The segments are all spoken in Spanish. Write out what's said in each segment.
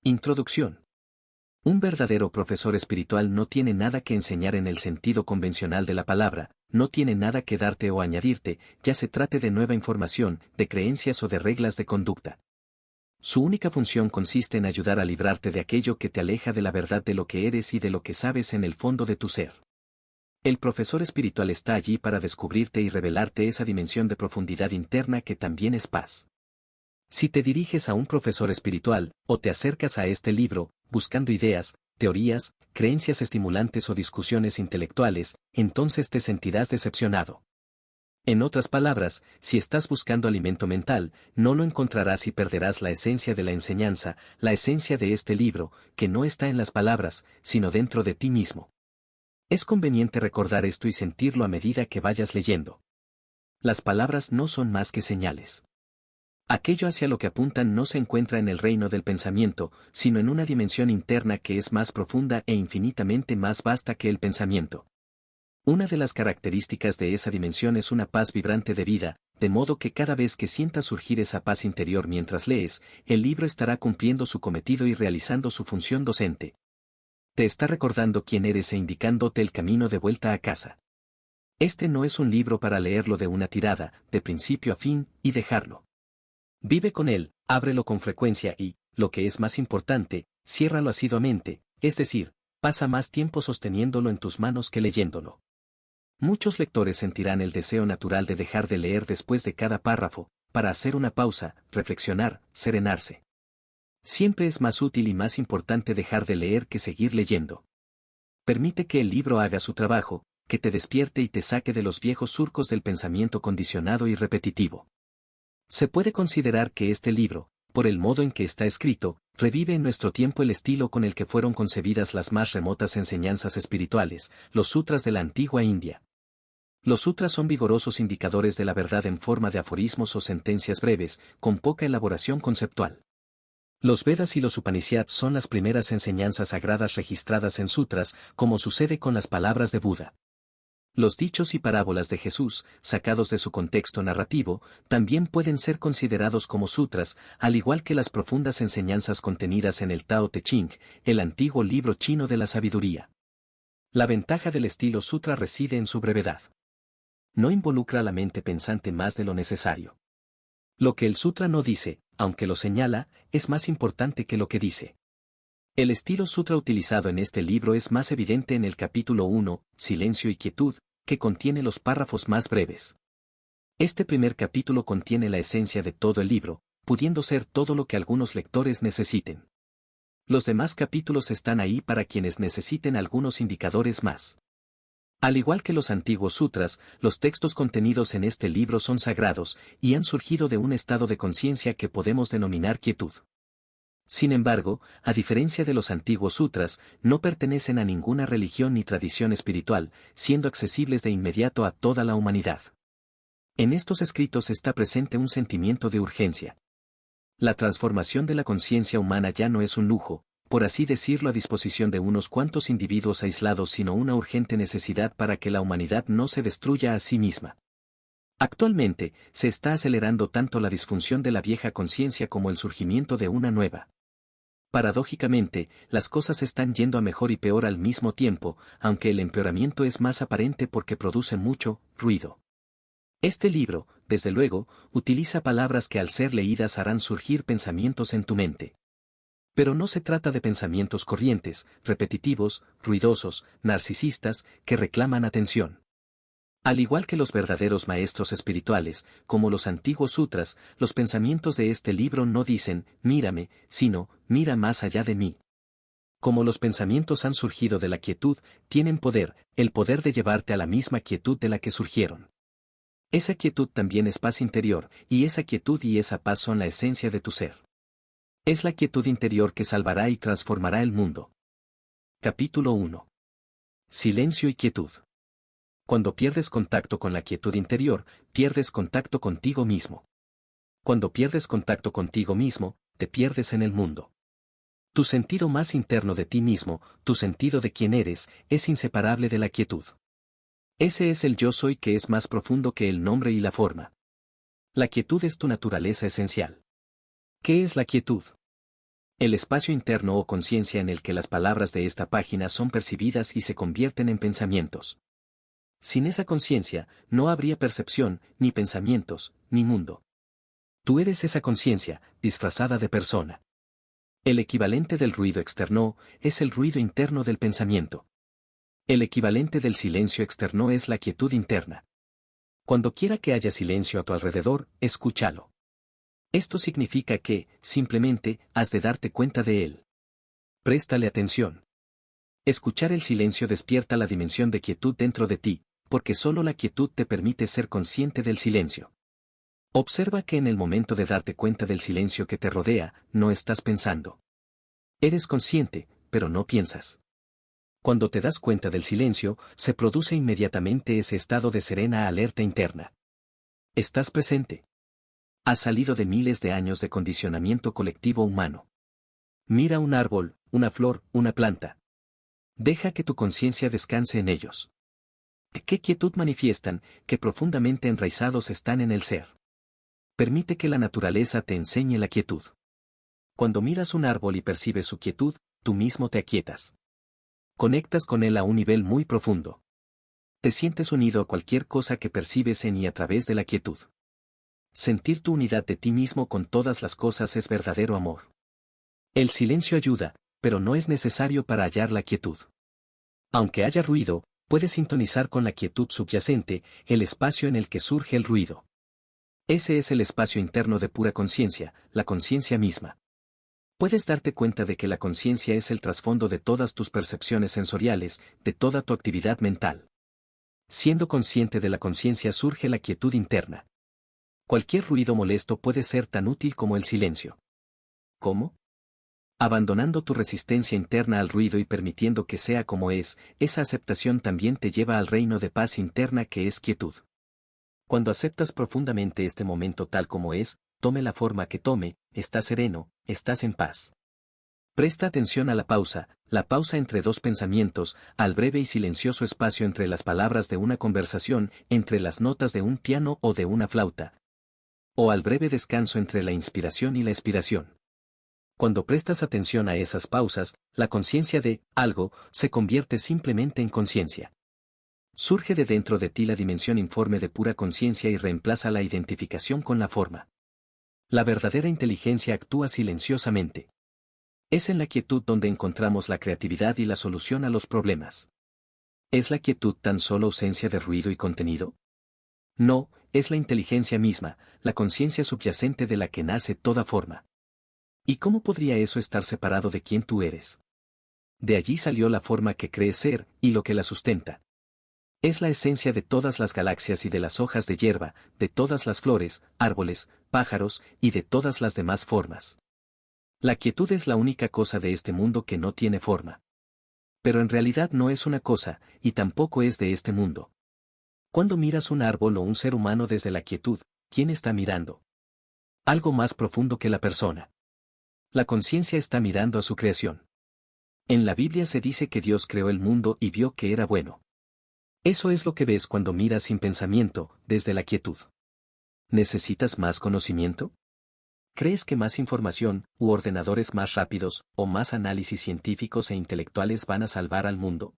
Introducción. Un verdadero profesor espiritual no tiene nada que enseñar en el sentido convencional de la palabra, no tiene nada que darte o añadirte, ya se trate de nueva información, de creencias o de reglas de conducta. Su única función consiste en ayudar a librarte de aquello que te aleja de la verdad de lo que eres y de lo que sabes en el fondo de tu ser. El profesor espiritual está allí para descubrirte y revelarte esa dimensión de profundidad interna que también es paz. Si te diriges a un profesor espiritual, o te acercas a este libro, buscando ideas, teorías, creencias estimulantes o discusiones intelectuales, entonces te sentirás decepcionado. En otras palabras, si estás buscando alimento mental, no lo encontrarás y perderás la esencia de la enseñanza, la esencia de este libro, que no está en las palabras, sino dentro de ti mismo. Es conveniente recordar esto y sentirlo a medida que vayas leyendo. Las palabras no son más que señales. Aquello hacia lo que apuntan no se encuentra en el reino del pensamiento, sino en una dimensión interna que es más profunda e infinitamente más vasta que el pensamiento. Una de las características de esa dimensión es una paz vibrante de vida, de modo que cada vez que sientas surgir esa paz interior mientras lees, el libro estará cumpliendo su cometido y realizando su función docente. Te está recordando quién eres e indicándote el camino de vuelta a casa. Este no es un libro para leerlo de una tirada, de principio a fin, y dejarlo. Vive con él, ábrelo con frecuencia y, lo que es más importante, ciérralo asiduamente, es decir, pasa más tiempo sosteniéndolo en tus manos que leyéndolo. Muchos lectores sentirán el deseo natural de dejar de leer después de cada párrafo, para hacer una pausa, reflexionar, serenarse. Siempre es más útil y más importante dejar de leer que seguir leyendo. Permite que el libro haga su trabajo, que te despierte y te saque de los viejos surcos del pensamiento condicionado y repetitivo. Se puede considerar que este libro, por el modo en que está escrito, revive en nuestro tiempo el estilo con el que fueron concebidas las más remotas enseñanzas espirituales, los sutras de la antigua India. Los sutras son vigorosos indicadores de la verdad en forma de aforismos o sentencias breves, con poca elaboración conceptual. Los Vedas y los Upanishads son las primeras enseñanzas sagradas registradas en sutras, como sucede con las palabras de Buda. Los dichos y parábolas de Jesús, sacados de su contexto narrativo, también pueden ser considerados como sutras, al igual que las profundas enseñanzas contenidas en el Tao Te Ching, el antiguo libro chino de la sabiduría. La ventaja del estilo sutra reside en su brevedad. No involucra a la mente pensante más de lo necesario. Lo que el sutra no dice, aunque lo señala, es más importante que lo que dice. El estilo sutra utilizado en este libro es más evidente en el capítulo 1, Silencio y Quietud, que contiene los párrafos más breves. Este primer capítulo contiene la esencia de todo el libro, pudiendo ser todo lo que algunos lectores necesiten. Los demás capítulos están ahí para quienes necesiten algunos indicadores más. Al igual que los antiguos sutras, los textos contenidos en este libro son sagrados, y han surgido de un estado de conciencia que podemos denominar quietud. Sin embargo, a diferencia de los antiguos sutras, no pertenecen a ninguna religión ni tradición espiritual, siendo accesibles de inmediato a toda la humanidad. En estos escritos está presente un sentimiento de urgencia. La transformación de la conciencia humana ya no es un lujo, por así decirlo, a disposición de unos cuantos individuos aislados, sino una urgente necesidad para que la humanidad no se destruya a sí misma. Actualmente, se está acelerando tanto la disfunción de la vieja conciencia como el surgimiento de una nueva. Paradójicamente, las cosas están yendo a mejor y peor al mismo tiempo, aunque el empeoramiento es más aparente porque produce mucho ruido. Este libro, desde luego, utiliza palabras que al ser leídas harán surgir pensamientos en tu mente. Pero no se trata de pensamientos corrientes, repetitivos, ruidosos, narcisistas, que reclaman atención. Al igual que los verdaderos maestros espirituales, como los antiguos sutras, los pensamientos de este libro no dicen, mírame, sino, mira más allá de mí. Como los pensamientos han surgido de la quietud, tienen poder, el poder de llevarte a la misma quietud de la que surgieron. Esa quietud también es paz interior, y esa quietud y esa paz son la esencia de tu ser. Es la quietud interior que salvará y transformará el mundo. Capítulo 1. Silencio y quietud. Cuando pierdes contacto con la quietud interior, pierdes contacto contigo mismo. Cuando pierdes contacto contigo mismo, te pierdes en el mundo. Tu sentido más interno de ti mismo, tu sentido de quién eres, es inseparable de la quietud. Ese es el yo soy que es más profundo que el nombre y la forma. La quietud es tu naturaleza esencial. ¿Qué es la quietud? El espacio interno o conciencia en el que las palabras de esta página son percibidas y se convierten en pensamientos. Sin esa conciencia, no habría percepción, ni pensamientos, ni mundo. Tú eres esa conciencia, disfrazada de persona. El equivalente del ruido externo es el ruido interno del pensamiento. El equivalente del silencio externo es la quietud interna. Cuando quiera que haya silencio a tu alrededor, escúchalo. Esto significa que, simplemente, has de darte cuenta de él. Préstale atención. Escuchar el silencio despierta la dimensión de quietud dentro de ti, porque solo la quietud te permite ser consciente del silencio. Observa que en el momento de darte cuenta del silencio que te rodea, no estás pensando. Eres consciente, pero no piensas. Cuando te das cuenta del silencio, se produce inmediatamente ese estado de serena alerta interna. Estás presente. Has salido de miles de años de condicionamiento colectivo humano. Mira un árbol, una flor, una planta. Deja que tu conciencia descanse en ellos. ¿Qué quietud manifiestan, qué profundamente enraizados están en el ser? Permite que la naturaleza te enseñe la quietud. Cuando miras un árbol y percibes su quietud, tú mismo te aquietas. Conectas con él a un nivel muy profundo. Te sientes unido a cualquier cosa que percibes en y a través de la quietud. Sentir tu unidad de ti mismo con todas las cosas es verdadero amor. El silencio ayuda, pero no es necesario para hallar la quietud. Aunque haya ruido, puedes sintonizar con la quietud subyacente, el espacio en el que surge el ruido. Ese es el espacio interno de pura conciencia, la conciencia misma. Puedes darte cuenta de que la conciencia es el trasfondo de todas tus percepciones sensoriales, de toda tu actividad mental. Siendo consciente de la conciencia surge la quietud interna. Cualquier ruido molesto puede ser tan útil como el silencio. ¿Cómo? Abandonando tu resistencia interna al ruido y permitiendo que sea como es, esa aceptación también te lleva al reino de paz interna que es quietud. Cuando aceptas profundamente este momento tal como es, tome la forma que tome, estás sereno, estás en paz. Presta atención a la pausa entre dos pensamientos, al breve y silencioso espacio entre las palabras de una conversación, entre las notas de un piano o de una flauta. O al breve descanso entre la inspiración y la expiración. Cuando prestas atención a esas pausas, la conciencia de algo se convierte simplemente en conciencia. Surge de dentro de ti la dimensión informe de pura conciencia y reemplaza la identificación con la forma. La verdadera inteligencia actúa silenciosamente. Es en la quietud donde encontramos la creatividad y la solución a los problemas. ¿Es la quietud tan solo ausencia de ruido y contenido? No, es la inteligencia misma, la conciencia subyacente de la que nace toda forma. ¿Y cómo podría eso estar separado de quién tú eres? De allí salió la forma que crees ser, y lo que la sustenta. Es la esencia de todas las galaxias y de las hojas de hierba, de todas las flores, árboles, pájaros, y de todas las demás formas. La quietud es la única cosa de este mundo que no tiene forma. Pero en realidad no es una cosa, y tampoco es de este mundo. Cuando miras un árbol o un ser humano desde la quietud, ¿quién está mirando? Algo más profundo que la persona. La conciencia está mirando a su creación. En la Biblia se dice que Dios creó el mundo y vio que era bueno. Eso es lo que ves cuando miras sin pensamiento, desde la quietud. ¿Necesitas más conocimiento? ¿Crees que más información, u ordenadores más rápidos, o más análisis científicos e intelectuales van a salvar al mundo?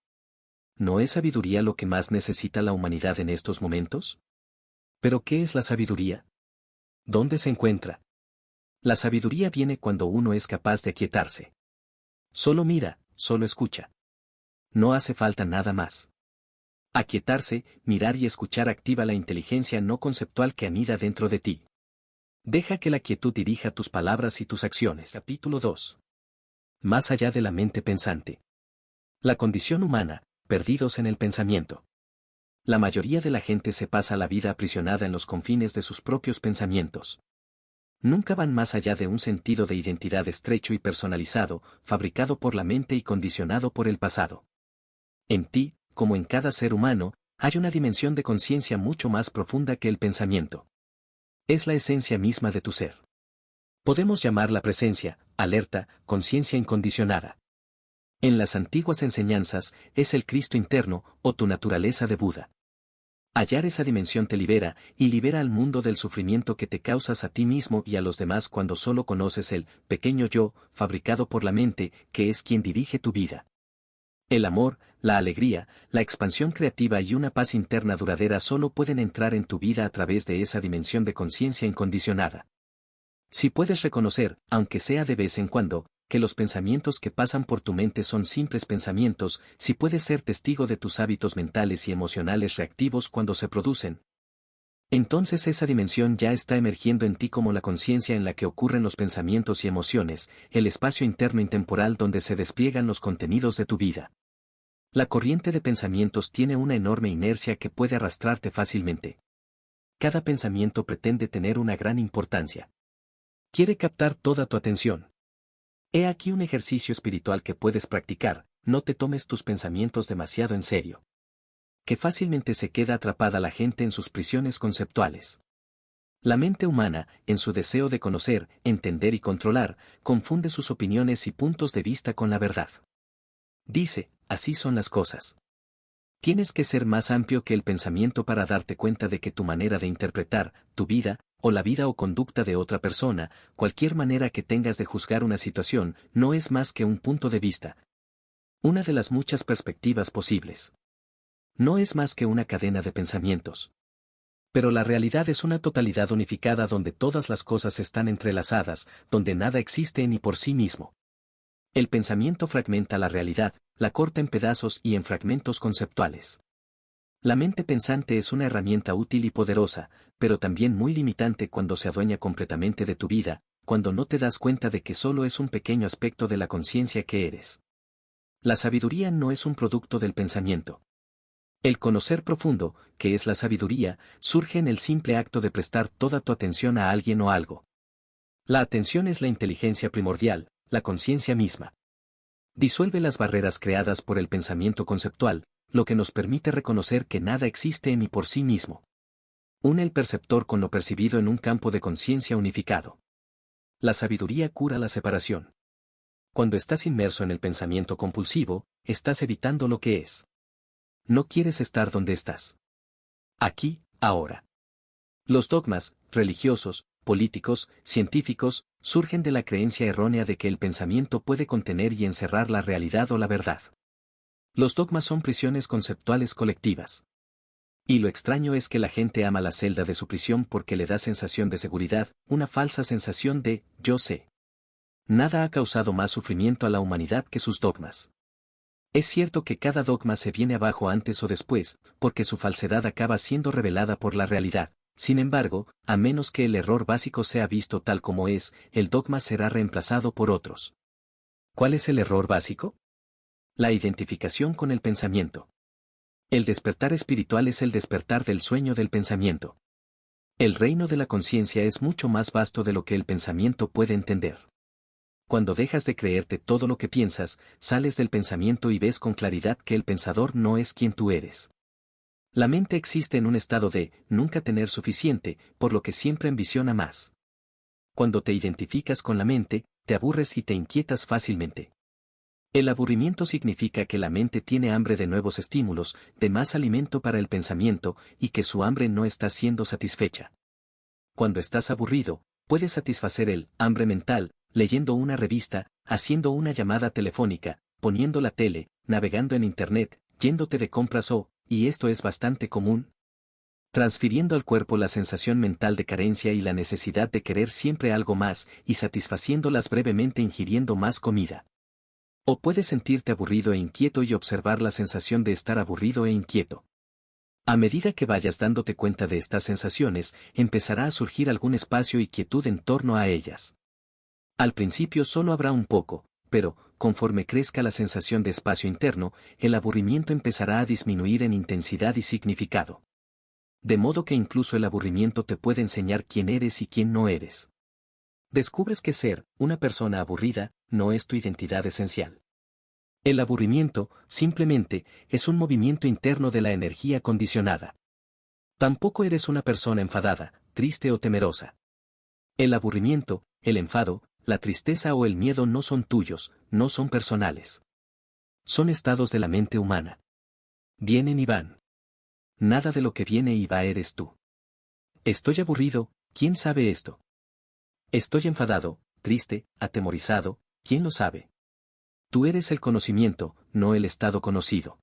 ¿No es sabiduría lo que más necesita la humanidad en estos momentos? ¿Pero qué es la sabiduría? ¿Dónde se encuentra? La sabiduría viene cuando uno es capaz de aquietarse. Solo mira, solo escucha. No hace falta nada más. Aquietarse, mirar y escuchar activa la inteligencia no conceptual que anida dentro de ti. Deja que la quietud dirija tus palabras y tus acciones. Capítulo 2. Más allá de la mente pensante. La condición humana, perdidos en el pensamiento. La mayoría de la gente se pasa la vida aprisionada en los confines de sus propios pensamientos. Nunca van más allá de un sentido de identidad estrecho y personalizado, fabricado por la mente y condicionado por el pasado. En ti, como en cada ser humano, hay una dimensión de conciencia mucho más profunda que el pensamiento. Es la esencia misma de tu ser. Podemos llamarla presencia, alerta, conciencia incondicionada. En las antiguas enseñanzas, es el Cristo interno, o tu naturaleza de Buda. Hallar esa dimensión te libera, y libera al mundo del sufrimiento que te causas a ti mismo y a los demás cuando solo conoces el pequeño yo, fabricado por la mente, que es quien dirige tu vida. El amor, la alegría, la expansión creativa y una paz interna duradera solo pueden entrar en tu vida a través de esa dimensión de conciencia incondicionada. Si puedes reconocer, aunque sea de vez en cuando, que los pensamientos que pasan por tu mente son simples pensamientos, si puedes ser testigo de tus hábitos mentales y emocionales reactivos cuando se producen, entonces esa dimensión ya está emergiendo en ti como la conciencia en la que ocurren los pensamientos y emociones, el espacio interno intemporal donde se despliegan los contenidos de tu vida. La corriente de pensamientos tiene una enorme inercia que puede arrastrarte fácilmente. Cada pensamiento pretende tener una gran importancia. Quiere captar toda tu atención. He aquí un ejercicio espiritual que puedes practicar: no te tomes tus pensamientos demasiado en serio. Que fácilmente se queda atrapada la gente en sus prisiones conceptuales. La mente humana, en su deseo de conocer, entender y controlar, confunde sus opiniones y puntos de vista con la verdad. Dice, así son las cosas. Tienes que ser más amplio que el pensamiento para darte cuenta de que tu manera de interpretar, tu vida, o la vida o conducta de otra persona, cualquier manera que tengas de juzgar una situación, no es más que un punto de vista. Una de las muchas perspectivas posibles. No es más que una cadena de pensamientos. Pero la realidad es una totalidad unificada donde todas las cosas están entrelazadas, donde nada existe ni por sí mismo. El pensamiento fragmenta la realidad, la corta en pedazos y en fragmentos conceptuales. La mente pensante es una herramienta útil y poderosa, pero también muy limitante cuando se adueña completamente de tu vida, cuando no te das cuenta de que solo es un pequeño aspecto de la conciencia que eres. La sabiduría no es un producto del pensamiento. El conocer profundo, que es la sabiduría, surge en el simple acto de prestar toda tu atención a alguien o algo. La atención es la inteligencia primordial, la conciencia misma. Disuelve las barreras creadas por el pensamiento conceptual, lo que nos permite reconocer que nada existe ni por sí mismo. Une el perceptor con lo percibido en un campo de conciencia unificado. La sabiduría cura la separación. Cuando estás inmerso en el pensamiento compulsivo, estás evitando lo que es. No quieres estar donde estás. Aquí, ahora. Los dogmas, religiosos, políticos, científicos, surgen de la creencia errónea de que el pensamiento puede contener y encerrar la realidad o la verdad. Los dogmas son prisiones conceptuales colectivas. Y lo extraño es que la gente ama la celda de su prisión porque le da sensación de seguridad, una falsa sensación de yo sé. Nada ha causado más sufrimiento a la humanidad que sus dogmas. Es cierto que cada dogma se viene abajo antes o después, porque su falsedad acaba siendo revelada por la realidad. Sin embargo, a menos que el error básico sea visto tal como es, el dogma será reemplazado por otros. ¿Cuál es el error básico? La identificación con el pensamiento. El despertar espiritual es el despertar del sueño del pensamiento. El reino de la conciencia es mucho más vasto de lo que el pensamiento puede entender. Cuando dejas de creerte todo lo que piensas, sales del pensamiento y ves con claridad que el pensador no es quien tú eres. La mente existe en un estado de nunca tener suficiente, por lo que siempre ambiciona más. Cuando te identificas con la mente, te aburres y te inquietas fácilmente. El aburrimiento significa que la mente tiene hambre de nuevos estímulos, de más alimento para el pensamiento, y que su hambre no está siendo satisfecha. Cuando estás aburrido, puedes satisfacer el hambre mental, leyendo una revista, haciendo una llamada telefónica, poniendo la tele, navegando en Internet, yéndote de compras o, y esto es bastante común, transfiriendo al cuerpo la sensación mental de carencia y la necesidad de querer siempre algo más, y satisfaciéndolas brevemente ingiriendo más comida. O puedes sentirte aburrido e inquieto y observar la sensación de estar aburrido e inquieto. A medida que vayas dándote cuenta de estas sensaciones, empezará a surgir algún espacio y quietud en torno a ellas. Al principio solo habrá un poco, pero, conforme crezca la sensación de espacio interno, el aburrimiento empezará a disminuir en intensidad y significado. De modo que incluso el aburrimiento te puede enseñar quién eres y quién no eres. Descubres que ser una persona aburrida no es tu identidad esencial. El aburrimiento, simplemente, es un movimiento interno de la energía condicionada. Tampoco eres una persona enfadada, triste o temerosa. El aburrimiento, el enfado, la tristeza o el miedo no son tuyos, no son personales. Son estados de la mente humana. Vienen y van. Nada de lo que viene y va eres tú. Estoy aburrido, ¿quién sabe esto? Estoy enfadado, triste, atemorizado, ¿quién lo sabe? Tú eres el conocimiento, no el estado conocido.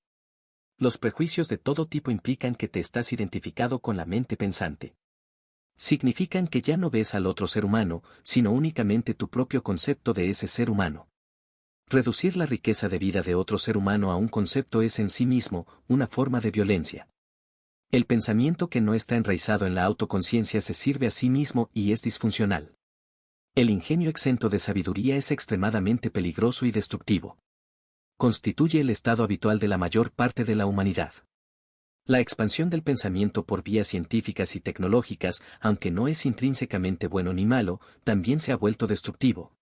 Los prejuicios de todo tipo implican que te estás identificado con la mente pensante. Significan que ya no ves al otro ser humano, sino únicamente tu propio concepto de ese ser humano. Reducir la riqueza de vida de otro ser humano a un concepto es en sí mismo una forma de violencia. El pensamiento que no está enraizado en la autoconciencia se sirve a sí mismo y es disfuncional. El ingenio exento de sabiduría es extremadamente peligroso y destructivo. Constituye el estado habitual de la mayor parte de la humanidad. La expansión del pensamiento por vías científicas y tecnológicas, aunque no es intrínsecamente bueno ni malo, también se ha vuelto destructivo.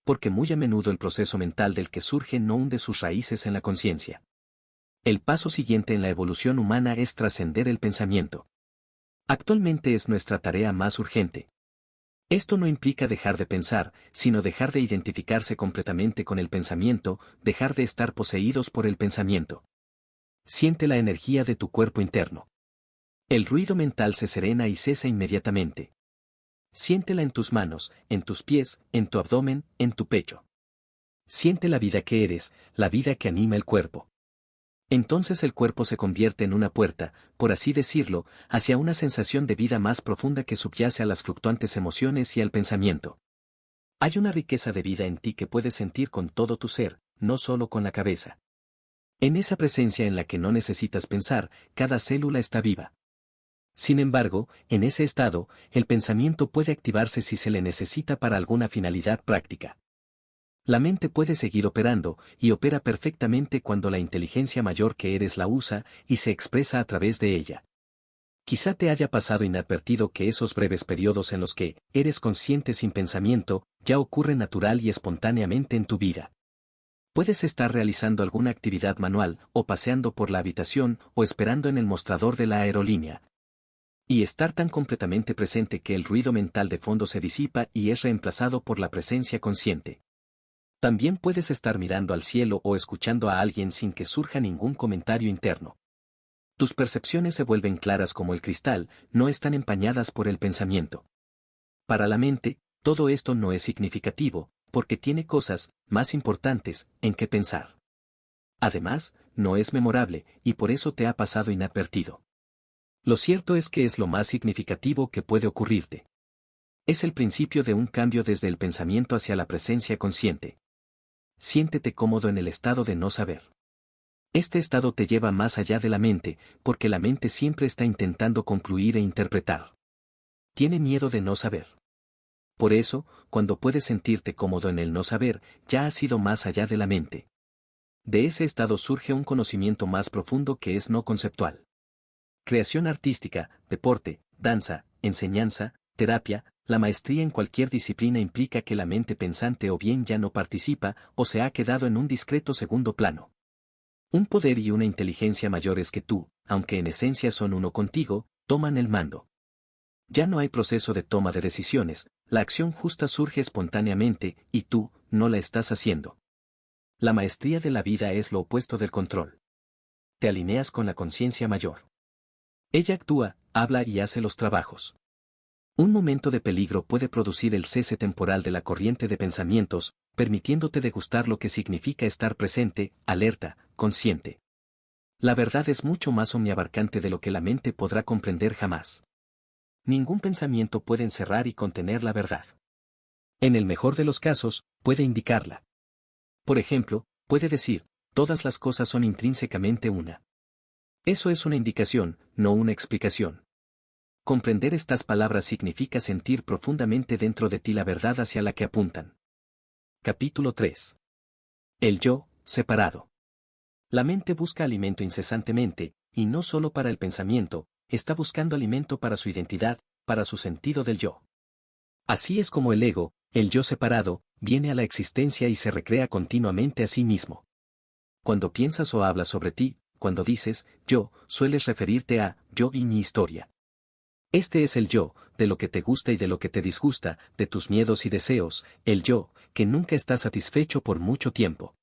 Porque muy a menudo el proceso mental del que surge no hunde sus raíces en la conciencia. El paso siguiente en la evolución humana es trascender el pensamiento. Actualmente es nuestra tarea más urgente. Esto no implica dejar de pensar, sino dejar de identificarse completamente con el pensamiento, dejar de estar poseídos por el pensamiento. Siente la energía de tu cuerpo interno. El ruido mental se serena y cesa inmediatamente. Siéntela en tus manos, en tus pies, en tu abdomen, en tu pecho. Siente la vida que eres, la vida que anima el cuerpo. Entonces el cuerpo se convierte en una puerta, por así decirlo, hacia una sensación de vida más profunda que subyace a las fluctuantes emociones y al pensamiento. Hay una riqueza de vida en ti que puedes sentir con todo tu ser, no solo con la cabeza. En esa presencia en la que no necesitas pensar, cada célula está viva. Sin embargo, en ese estado, el pensamiento puede activarse si se le necesita para alguna finalidad práctica. La mente puede seguir operando, y opera perfectamente cuando la inteligencia mayor que eres la usa y se expresa a través de ella. Quizá te haya pasado inadvertido que esos breves periodos en los que eres consciente sin pensamiento, ya ocurren natural y espontáneamente en tu vida. Puedes estar realizando alguna actividad manual, o paseando por la habitación, o esperando en el mostrador de la aerolínea. Y estar tan completamente presente que el ruido mental de fondo se disipa y es reemplazado por la presencia consciente. También puedes estar mirando al cielo o escuchando a alguien sin que surja ningún comentario interno. Tus percepciones se vuelven claras como el cristal, no están empañadas por el pensamiento. Para la mente, todo esto no es significativo, porque tiene cosas más importantes en que pensar. Además, no es memorable, y por eso te ha pasado inadvertido. Lo cierto es que es lo más significativo que puede ocurrirte. Es el principio de un cambio desde el pensamiento hacia la presencia consciente. Siéntete cómodo en el estado de no saber. Este estado te lleva más allá de la mente, porque la mente siempre está intentando concluir e interpretar. Tiene miedo de no saber. Por eso, cuando puedes sentirte cómodo en el no saber, ya has ido más allá de la mente. De ese estado surge un conocimiento más profundo que es no conceptual. Creación artística, deporte, danza, enseñanza, terapia, la maestría en cualquier disciplina implica que la mente pensante o bien ya no participa o se ha quedado en un discreto segundo plano. Un poder y una inteligencia mayores que tú, aunque en esencia son uno contigo, toman el mando. Ya no hay proceso de toma de decisiones, la acción justa surge espontáneamente y tú no la estás haciendo. La maestría de la vida es lo opuesto del control. Te alineas con la conciencia mayor. Ella actúa, habla y hace los trabajos. Un momento de peligro puede producir el cese temporal de la corriente de pensamientos, permitiéndote degustar lo que significa estar presente, alerta, consciente. La verdad es mucho más omniabarcante de lo que la mente podrá comprender jamás. Ningún pensamiento puede encerrar y contener la verdad. En el mejor de los casos, puede indicarla. Por ejemplo, puede decir, todas las cosas son intrínsecamente una. Eso es una indicación, no una explicación. Comprender estas palabras significa sentir profundamente dentro de ti la verdad hacia la que apuntan. Capítulo 3. El yo, separado. La mente busca alimento incesantemente, y no solo para el pensamiento, está buscando alimento para su identidad, para su sentido del yo. Así es como el ego, el yo separado, viene a la existencia y se recrea continuamente a sí mismo. Cuando piensas o hablas sobre ti, cuando dices yo, sueles referirte a yo y mi historia. Este es el yo, de lo que te gusta y de lo que te disgusta, de tus miedos y deseos, el yo, que nunca está satisfecho por mucho tiempo.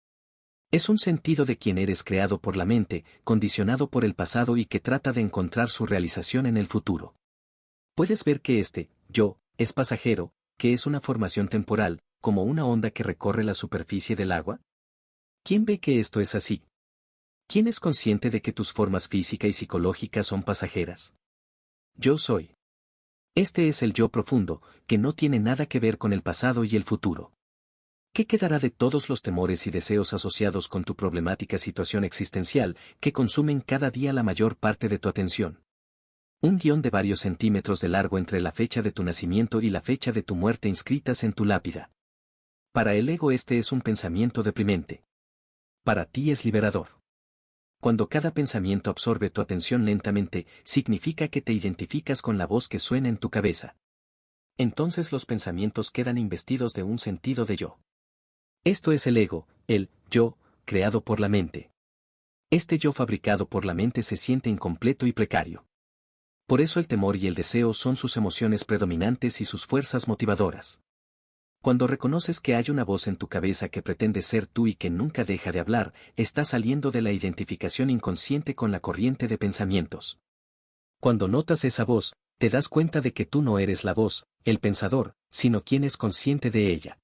Es un sentido de quien eres creado por la mente, condicionado por el pasado y que trata de encontrar su realización en el futuro. Puedes ver que este, yo, es pasajero, que es una formación temporal, como una onda que recorre la superficie del agua. ¿Quién ve que esto es así? ¿Quién es consciente de que tus formas física y psicológica son pasajeras? Yo soy. Este es el yo profundo, que no tiene nada que ver con el pasado y el futuro. ¿Qué quedará de todos los temores y deseos asociados con tu problemática situación existencial, que consumen cada día la mayor parte de tu atención? Un guión de varios centímetros de largo entre la fecha de tu nacimiento y la fecha de tu muerte inscritas en tu lápida. Para el ego este es un pensamiento deprimente. Para ti es liberador. Cuando cada pensamiento absorbe tu atención lentamente, significa que te identificas con la voz que suena en tu cabeza. Entonces los pensamientos quedan investidos de un sentido de yo. Esto es el ego, el yo, creado por la mente. Este yo fabricado por la mente se siente incompleto y precario. Por eso el temor y el deseo son sus emociones predominantes y sus fuerzas motivadoras. Cuando reconoces que hay una voz en tu cabeza que pretende ser tú y que nunca deja de hablar, estás saliendo de la identificación inconsciente con la corriente de pensamientos. Cuando notas esa voz, te das cuenta de que tú no eres la voz, el pensador, sino quien es consciente de ella.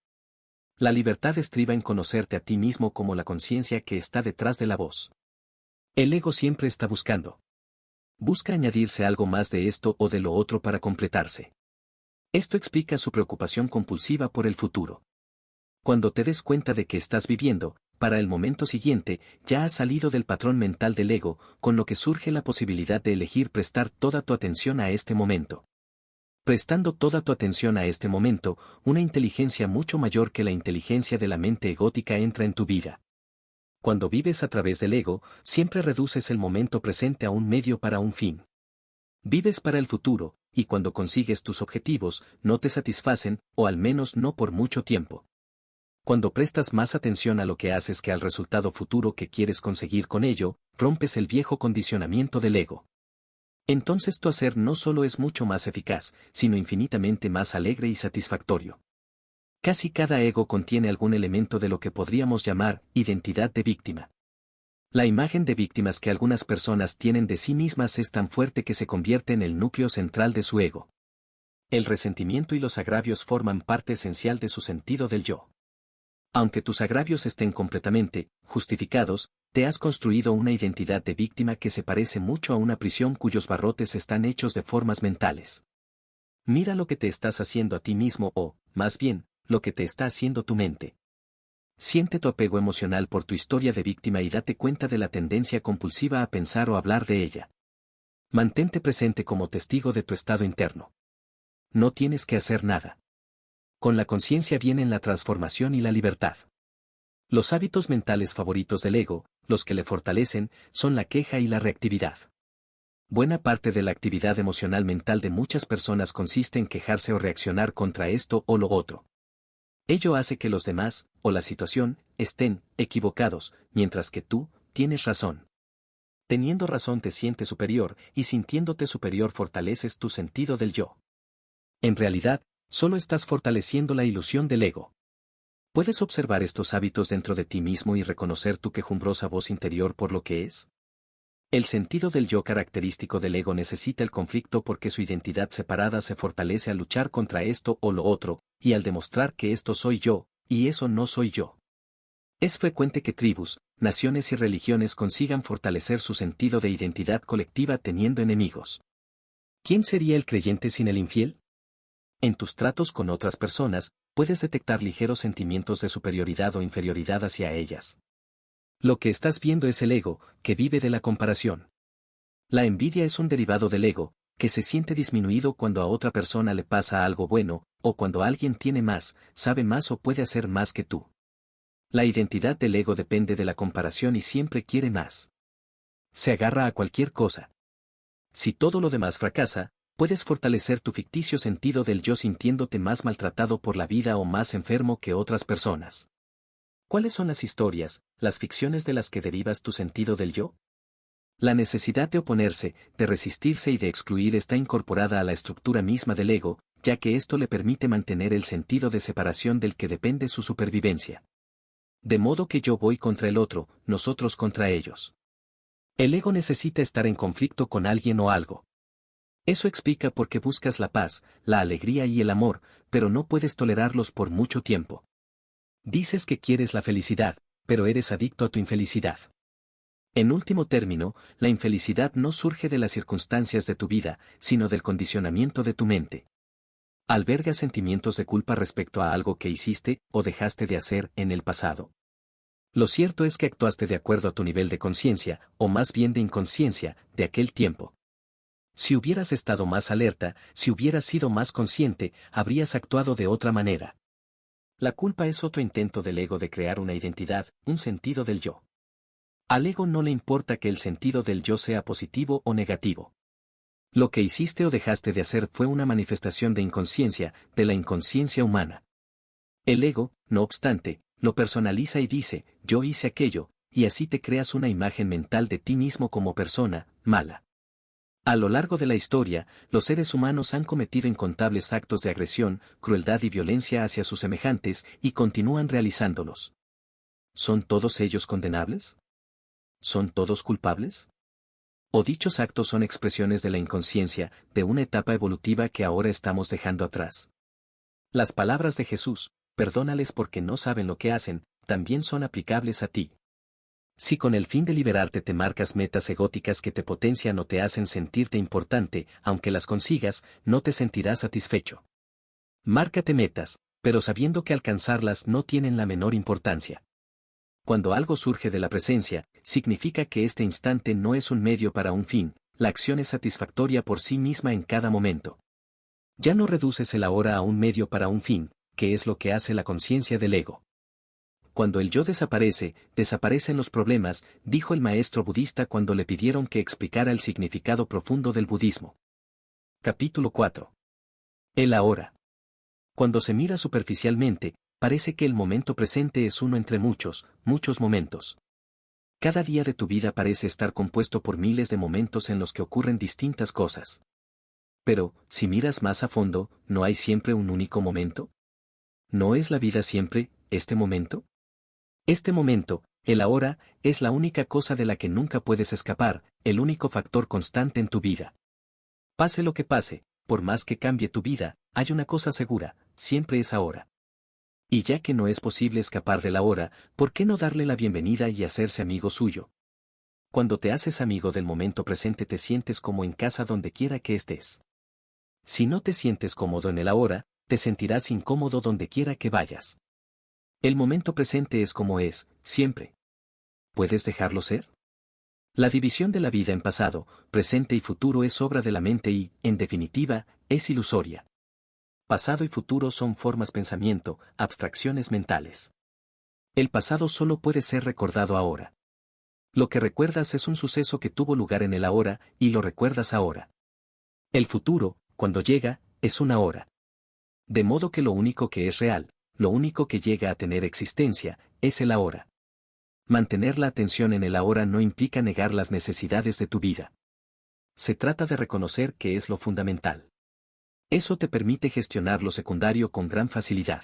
La libertad estriba en conocerte a ti mismo como la conciencia que está detrás de la voz. El ego siempre está buscando. Busca añadirse algo más de esto o de lo otro para completarse. Esto explica su preocupación compulsiva por el futuro. Cuando te des cuenta de que estás viviendo, para el momento siguiente, ya has salido del patrón mental del ego, con lo que surge la posibilidad de elegir prestar toda tu atención a este momento. Prestando toda tu atención a este momento, una inteligencia mucho mayor que la inteligencia de la mente egótica entra en tu vida. Cuando vives a través del ego, siempre reduces el momento presente a un medio para un fin. Vives para el futuro, y cuando consigues tus objetivos, no te satisfacen, o al menos no por mucho tiempo. Cuando prestas más atención a lo que haces que al resultado futuro que quieres conseguir con ello, rompes el viejo condicionamiento del ego. Entonces tu hacer no solo es mucho más eficaz, sino infinitamente más alegre y satisfactorio. Casi cada ego contiene algún elemento de lo que podríamos llamar identidad de víctima. La imagen de víctimas que algunas personas tienen de sí mismas es tan fuerte que se convierte en el núcleo central de su ego. El resentimiento y los agravios forman parte esencial de su sentido del yo. Aunque tus agravios estén completamente justificados, te has construido una identidad de víctima que se parece mucho a una prisión cuyos barrotes están hechos de formas mentales. Mira lo que te estás haciendo a ti mismo o, más bien, lo que te está haciendo tu mente. Siente tu apego emocional por tu historia de víctima y date cuenta de la tendencia compulsiva a pensar o hablar de ella. Mantente presente como testigo de tu estado interno. No tienes que hacer nada. Con la conciencia vienen la transformación y la libertad. Los hábitos mentales favoritos del ego, los que le fortalecen, son la queja y la reactividad. Buena parte de la actividad emocional mental de muchas personas consiste en quejarse o reaccionar contra esto o lo otro. Ello hace que los demás, o la situación, estén equivocados, mientras que tú tienes razón. Teniendo razón te sientes superior, y sintiéndote superior fortaleces tu sentido del yo. En realidad, solo estás fortaleciendo la ilusión del ego. ¿Puedes observar estos hábitos dentro de ti mismo y reconocer tu quejumbrosa voz interior por lo que es? El sentido del yo característico del ego necesita el conflicto porque su identidad separada se fortalece al luchar contra esto o lo otro, y al demostrar que esto soy yo, y eso no soy yo. Es frecuente que tribus, naciones y religiones consigan fortalecer su sentido de identidad colectiva teniendo enemigos. ¿Quién sería el creyente sin el infiel? En tus tratos con otras personas, puedes detectar ligeros sentimientos de superioridad o inferioridad hacia ellas. Lo que estás viendo es el ego, que vive de la comparación. La envidia es un derivado del ego, que se siente disminuido cuando a otra persona le pasa algo bueno, o cuando alguien tiene más, sabe más o puede hacer más que tú. La identidad del ego depende de la comparación y siempre quiere más. Se agarra a cualquier cosa. Si todo lo demás fracasa, puedes fortalecer tu ficticio sentido del yo sintiéndote más maltratado por la vida o más enfermo que otras personas. ¿Cuáles son las historias, las ficciones de las que derivas tu sentido del yo? La necesidad de oponerse, de resistirse y de excluir está incorporada a la estructura misma del ego, ya que esto le permite mantener el sentido de separación del que depende su supervivencia. De modo que yo voy contra el otro, nosotros contra ellos. El ego necesita estar en conflicto con alguien o algo. Eso explica por qué buscas la paz, la alegría y el amor, pero no puedes tolerarlos por mucho tiempo. Dices que quieres la felicidad, pero eres adicto a tu infelicidad. En último término, la infelicidad no surge de las circunstancias de tu vida, sino del condicionamiento de tu mente. ¿Albergas sentimientos de culpa respecto a algo que hiciste o dejaste de hacer en el pasado? Lo cierto es que actuaste de acuerdo a tu nivel de conciencia, o más bien de inconsciencia, de aquel tiempo. Si hubieras estado más alerta, si hubieras sido más consciente, habrías actuado de otra manera. La culpa es otro intento del ego de crear una identidad, un sentido del yo. Al ego no le importa que el sentido del yo sea positivo o negativo. Lo que hiciste o dejaste de hacer fue una manifestación de inconsciencia, de la inconsciencia humana. El ego, no obstante, lo personaliza y dice, yo hice aquello, y así te creas una imagen mental de ti mismo como persona, mala. A lo largo de la historia, los seres humanos han cometido incontables actos de agresión, crueldad y violencia hacia sus semejantes, y continúan realizándolos. ¿Son todos ellos condenables? ¿Son todos culpables? ¿O dichos actos son expresiones de la inconsciencia, de una etapa evolutiva que ahora estamos dejando atrás? Las palabras de Jesús, perdónales porque no saben lo que hacen, también son aplicables a ti. Si con el fin de liberarte te marcas metas egóticas que te potencian o te hacen sentirte importante, aunque las consigas, no te sentirás satisfecho. Márcate metas, pero sabiendo que alcanzarlas no tienen la menor importancia. Cuando algo surge de la presencia, significa que este instante no es un medio para un fin, la acción es satisfactoria por sí misma en cada momento. Ya no reduces el ahora a un medio para un fin, que es lo que hace la conciencia del ego. Cuando el yo desaparece, desaparecen los problemas, dijo el maestro budista cuando le pidieron que explicara el significado profundo del budismo. Capítulo 4. El ahora. Cuando se mira superficialmente, parece que el momento presente es uno entre muchos, muchos momentos. Cada día de tu vida parece estar compuesto por miles de momentos en los que ocurren distintas cosas. Pero, si miras más a fondo, ¿no hay siempre un único momento? ¿No es la vida siempre, este momento? Este momento, el ahora, es la única cosa de la que nunca puedes escapar, el único factor constante en tu vida. Pase lo que pase, por más que cambie tu vida, hay una cosa segura, siempre es ahora. Y ya que no es posible escapar del ahora, ¿por qué no darle la bienvenida y hacerse amigo suyo? Cuando te haces amigo del momento presente te sientes como en casa donde quiera que estés. Si no te sientes cómodo en el ahora, te sentirás incómodo donde quiera que vayas. El momento presente es como es, siempre. ¿Puedes dejarlo ser? La división de la vida en pasado, presente y futuro es obra de la mente y, en definitiva, es ilusoria. Pasado y futuro son formas pensamiento, abstracciones mentales. El pasado solo puede ser recordado ahora. Lo que recuerdas es un suceso que tuvo lugar en el ahora, y lo recuerdas ahora. El futuro, cuando llega, es una hora. De modo que lo único que es real, lo único que llega a tener existencia, es el ahora. Mantener la atención en el ahora no implica negar las necesidades de tu vida. Se trata de reconocer qué es lo fundamental. Eso te permite gestionar lo secundario con gran facilidad.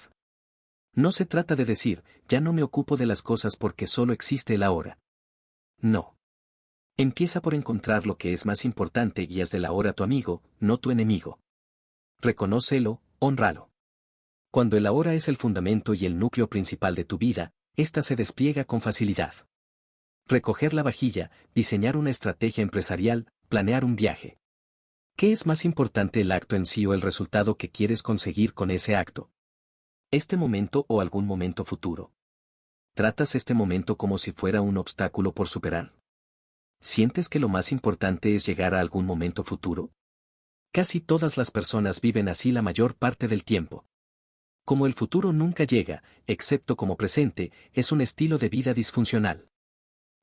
No se trata de decir, ya no me ocupo de las cosas porque solo existe el ahora. No. Empieza por encontrar lo que es más importante y haz del ahora tu amigo, no tu enemigo. Reconócelo, hónralo. Cuando el ahora es el fundamento y el núcleo principal de tu vida, ésta se despliega con facilidad. Recoger la vajilla, diseñar una estrategia empresarial, planear un viaje. ¿Qué es más importante, el acto en sí o el resultado que quieres conseguir con ese acto? ¿Este momento o algún momento futuro? ¿Tratas este momento como si fuera un obstáculo por superar? ¿Sientes que lo más importante es llegar a algún momento futuro? Casi todas las personas viven así la mayor parte del tiempo. Como el futuro nunca llega, excepto como presente, es un estilo de vida disfuncional.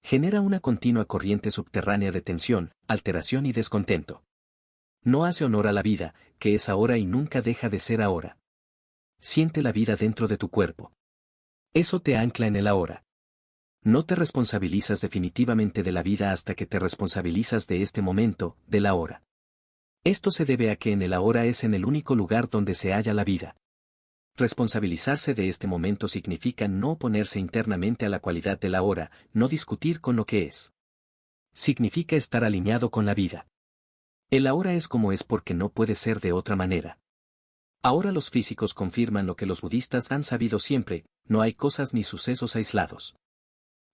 Genera una continua corriente subterránea de tensión, alteración y descontento. No hace honor a la vida, que es ahora y nunca deja de ser ahora. Siente la vida dentro de tu cuerpo. Eso te ancla en el ahora. No te responsabilizas definitivamente de la vida hasta que te responsabilizas de este momento, del ahora. Esto se debe a que en el ahora es en el único lugar donde se halla la vida. Responsabilizarse de este momento significa no oponerse internamente a la cualidad del ahora, no discutir con lo que es. Significa estar alineado con la vida. El ahora es como es porque no puede ser de otra manera. Ahora los físicos confirman lo que los budistas han sabido siempre, no hay cosas ni sucesos aislados.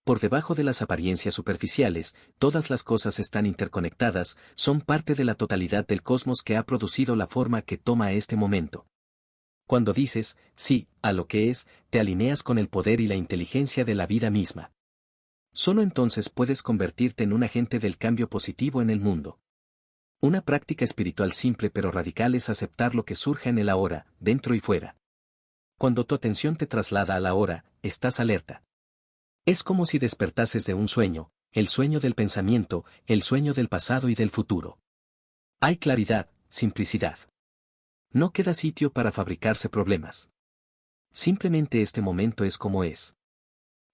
Por debajo de las apariencias superficiales, todas las cosas están interconectadas, son parte de la totalidad del cosmos que ha producido la forma que toma este momento. Cuando dices, sí, a lo que es, te alineas con el poder y la inteligencia de la vida misma. Solo entonces puedes convertirte en un agente del cambio positivo en el mundo. Una práctica espiritual simple pero radical es aceptar lo que surja en el ahora, dentro y fuera. Cuando tu atención te traslada al ahora, estás alerta. Es como si despertases de un sueño, el sueño del pensamiento, el sueño del pasado y del futuro. Hay claridad, simplicidad. No queda sitio para fabricarse problemas. Simplemente este momento es como es.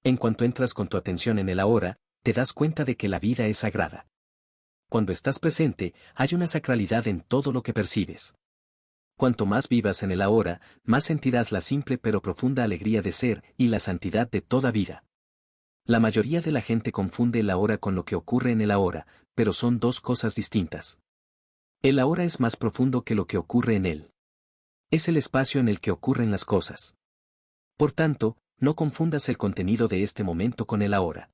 En cuanto entras con tu atención en el ahora, te das cuenta de que la vida es sagrada. Cuando estás presente, hay una sacralidad en todo lo que percibes. Cuanto más vivas en el ahora, más sentirás la simple pero profunda alegría de ser y la santidad de toda vida. La mayoría de la gente confunde el ahora con lo que ocurre en el ahora, pero son dos cosas distintas. El ahora es más profundo que lo que ocurre en él. Es el espacio en el que ocurren las cosas. Por tanto, no confundas el contenido de este momento con el ahora.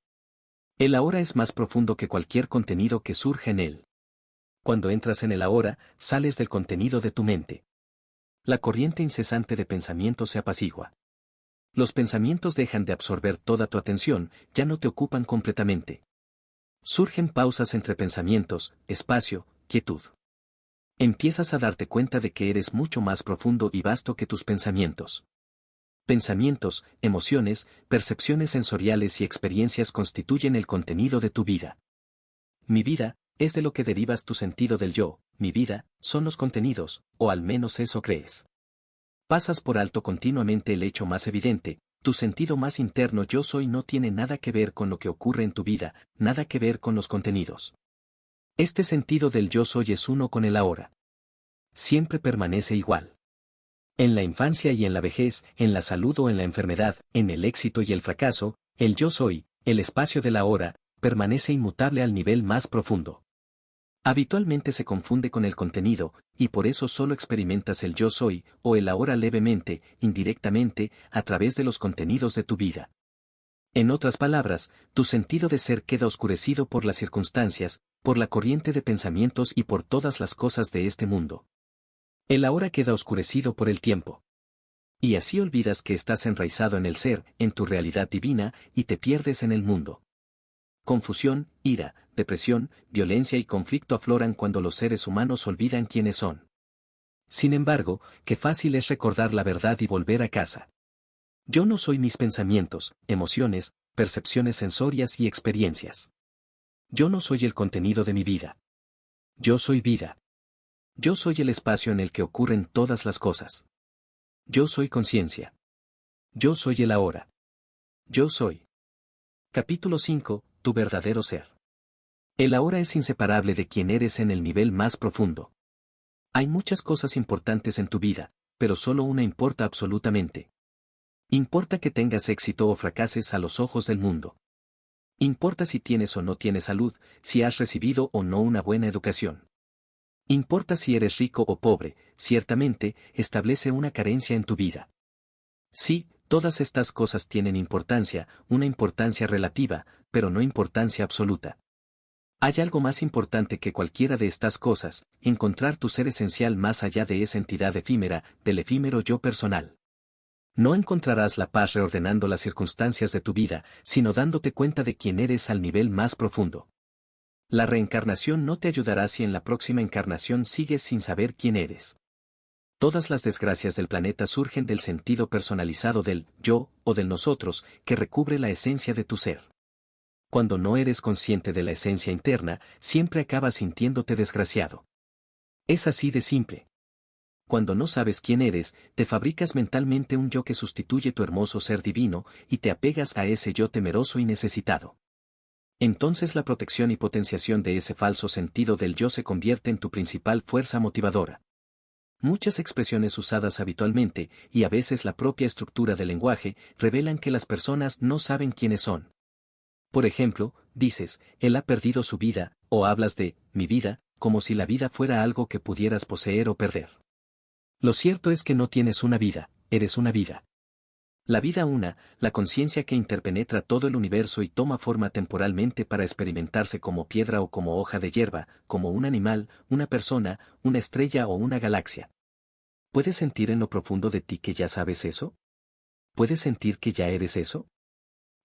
El ahora es más profundo que cualquier contenido que surja en él. Cuando entras en el ahora, sales del contenido de tu mente. La corriente incesante de pensamientos se apacigua. Los pensamientos dejan de absorber toda tu atención, ya no te ocupan completamente. Surgen pausas entre pensamientos, espacio, quietud. Empiezas a darte cuenta de que eres mucho más profundo y vasto que tus pensamientos. Pensamientos, emociones, percepciones sensoriales y experiencias constituyen el contenido de tu vida. Mi vida, es de lo que derivas tu sentido del yo, mi vida, son los contenidos, o al menos eso crees. Pasas por alto continuamente el hecho más evidente, tu sentido más interno yo soy no tiene nada que ver con lo que ocurre en tu vida, nada que ver con los contenidos. Este sentido del yo soy es uno con el ahora. Siempre permanece igual. En la infancia y en la vejez, en la salud o en la enfermedad, en el éxito y el fracaso, el yo soy, el espacio del ahora, permanece inmutable al nivel más profundo. Habitualmente se confunde con el contenido, y por eso solo experimentas el yo soy, o el ahora levemente, indirectamente, a través de los contenidos de tu vida. En otras palabras, tu sentido de ser queda oscurecido por las circunstancias, por la corriente de pensamientos y por todas las cosas de este mundo. El ahora queda oscurecido por el tiempo. Y así olvidas que estás enraizado en el ser, en tu realidad divina, y te pierdes en el mundo. Confusión, ira, depresión, violencia y conflicto afloran cuando los seres humanos olvidan quiénes son. Sin embargo, qué fácil es recordar la verdad y volver a casa. Yo no soy mis pensamientos, emociones, percepciones sensorias y experiencias. Yo no soy el contenido de mi vida. Yo soy vida. Yo soy el espacio en el que ocurren todas las cosas. Yo soy conciencia. Yo soy el ahora. Yo soy. Capítulo 5. Tu verdadero ser. El ahora es inseparable de quien eres en el nivel más profundo. Hay muchas cosas importantes en tu vida, pero solo una importa absolutamente. Importa que tengas éxito o fracases a los ojos del mundo. Importa si tienes o no tienes salud, si has recibido o no una buena educación. Importa si eres rico o pobre, ciertamente, establece una carencia en tu vida. Sí, todas estas cosas tienen importancia, una importancia relativa, pero no importancia absoluta. Hay algo más importante que cualquiera de estas cosas, encontrar tu ser esencial más allá de esa entidad efímera, del efímero yo personal. No encontrarás la paz reordenando las circunstancias de tu vida, sino dándote cuenta de quién eres al nivel más profundo. La reencarnación no te ayudará si en la próxima encarnación sigues sin saber quién eres. Todas las desgracias del planeta surgen del sentido personalizado del yo, o del nosotros, que recubre la esencia de tu ser. Cuando no eres consciente de la esencia interna, siempre acabas sintiéndote desgraciado. Es así de simple. Cuando no sabes quién eres, te fabricas mentalmente un yo que sustituye tu hermoso ser divino, y te apegas a ese yo temeroso y necesitado. Entonces la protección y potenciación de ese falso sentido del yo se convierte en tu principal fuerza motivadora. Muchas expresiones usadas habitualmente, y a veces la propia estructura del lenguaje, revelan que las personas no saben quiénes son. Por ejemplo, dices, él ha perdido su vida, o hablas de, mi vida, como si la vida fuera algo que pudieras poseer o perder. Lo cierto es que no tienes una vida, eres una vida. La vida una, la conciencia que interpenetra todo el universo y toma forma temporalmente para experimentarse como piedra o como hoja de hierba, como un animal, una persona, una estrella o una galaxia. ¿Puedes sentir en lo profundo de ti que ya sabes eso? ¿Puedes sentir que ya eres eso?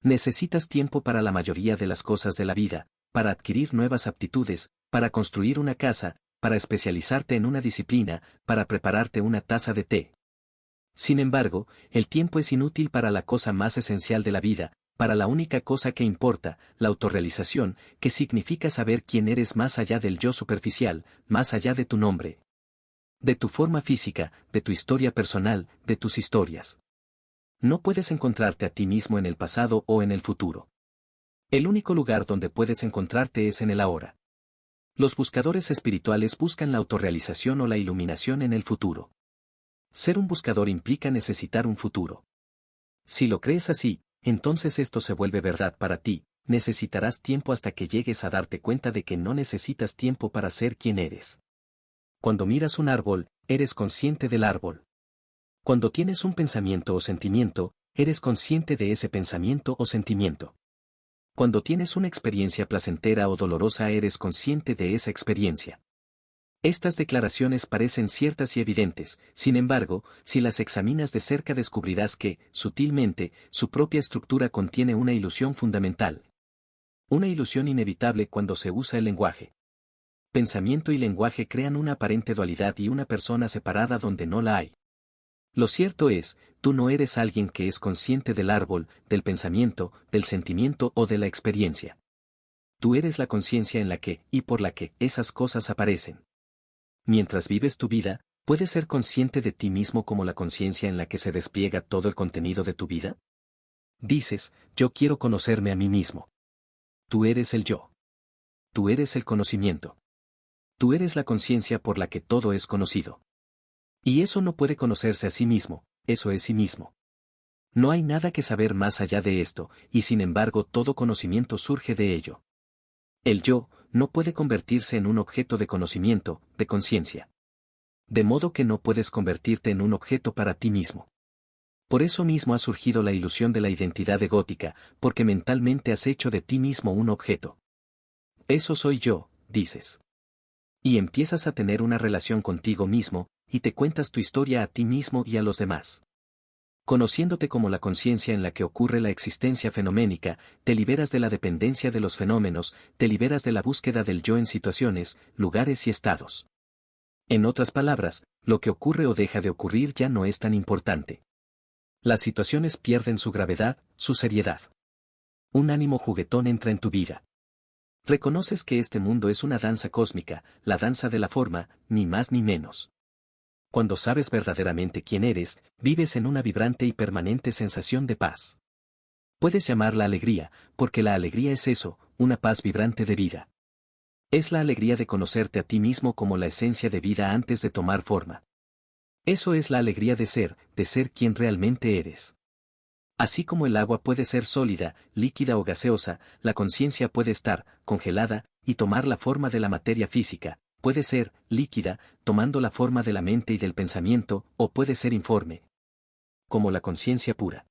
Necesitas tiempo para la mayoría de las cosas de la vida, para adquirir nuevas aptitudes, para construir una casa, para especializarte en una disciplina, para prepararte una taza de té. Sin embargo, el tiempo es inútil para la cosa más esencial de la vida, para la única cosa que importa, la autorrealización, que significa saber quién eres más allá del yo superficial, más allá de tu nombre, de tu forma física, de tu historia personal, de tus historias. No puedes encontrarte a ti mismo en el pasado o en el futuro. El único lugar donde puedes encontrarte es en el ahora. Los buscadores espirituales buscan la autorrealización o la iluminación en el futuro. Ser un buscador implica necesitar un futuro. Si lo crees así, entonces esto se vuelve verdad para ti, necesitarás tiempo hasta que llegues a darte cuenta de que no necesitas tiempo para ser quien eres. Cuando miras un árbol, eres consciente del árbol. Cuando tienes un pensamiento o sentimiento, eres consciente de ese pensamiento o sentimiento. Cuando tienes una experiencia placentera o dolorosa, eres consciente de esa experiencia. Estas declaraciones parecen ciertas y evidentes, sin embargo, si las examinas de cerca descubrirás que, sutilmente, su propia estructura contiene una ilusión fundamental. Una ilusión inevitable cuando se usa el lenguaje. Pensamiento y lenguaje crean una aparente dualidad y una persona separada donde no la hay. Lo cierto es, tú no eres alguien que es consciente del árbol, del pensamiento, del sentimiento o de la experiencia. Tú eres la conciencia en la que, y por la que, esas cosas aparecen. Mientras vives tu vida, ¿puedes ser consciente de ti mismo como la conciencia en la que se despliega todo el contenido de tu vida? Dices, yo quiero conocerme a mí mismo. Tú eres el yo. Tú eres el conocimiento. Tú eres la conciencia por la que todo es conocido. Y eso no puede conocerse a sí mismo, eso es sí mismo. No hay nada que saber más allá de esto, y sin embargo todo conocimiento surge de ello. El yo no puede convertirse en un objeto de conocimiento, de conciencia. De modo que no puedes convertirte en un objeto para ti mismo. Por eso mismo ha surgido la ilusión de la identidad egótica, porque mentalmente has hecho de ti mismo un objeto. Eso soy yo, dices. Y empiezas a tener una relación contigo mismo, y te cuentas tu historia a ti mismo y a los demás. Conociéndote como la conciencia en la que ocurre la existencia fenoménica, te liberas de la dependencia de los fenómenos, te liberas de la búsqueda del yo en situaciones, lugares y estados. En otras palabras, lo que ocurre o deja de ocurrir ya no es tan importante. Las situaciones pierden su gravedad, su seriedad. Un ánimo juguetón entra en tu vida. Reconoces que este mundo es una danza cósmica, la danza de la forma, ni más ni menos. Cuando sabes verdaderamente quién eres, vives en una vibrante y permanente sensación de paz. Puedes llamarla alegría, porque la alegría es eso, una paz vibrante de vida. Es la alegría de conocerte a ti mismo como la esencia de vida antes de tomar forma. Eso es la alegría de ser quien realmente eres. Así como el agua puede ser sólida, líquida o gaseosa, la conciencia puede estar congelada y tomar la forma de la materia física, puede ser líquida, tomando la forma de la mente y del pensamiento, o puede ser informe. Como la conciencia pura.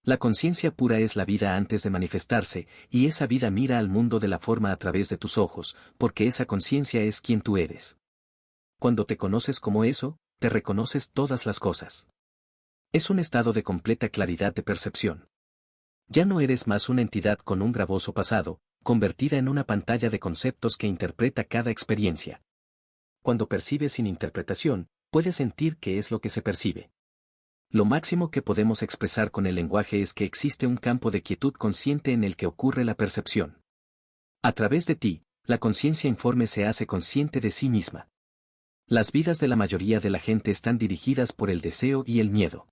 La conciencia pura es la vida antes de manifestarse, y esa vida mira al mundo de la forma a través de tus ojos, porque esa conciencia es quien tú eres. Cuando te conoces como eso, te reconoces todas las cosas. Es un estado de completa claridad de percepción. Ya no eres más una entidad con un gravoso pasado, convertida en una pantalla de conceptos que interpreta cada experiencia. Cuando percibes sin interpretación, puedes sentir qué es lo que se percibe. Lo máximo que podemos expresar con el lenguaje es que existe un campo de quietud consciente en el que ocurre la percepción. A través de ti, la conciencia informe se hace consciente de sí misma. Las vidas de la mayoría de la gente están dirigidas por el deseo y el miedo.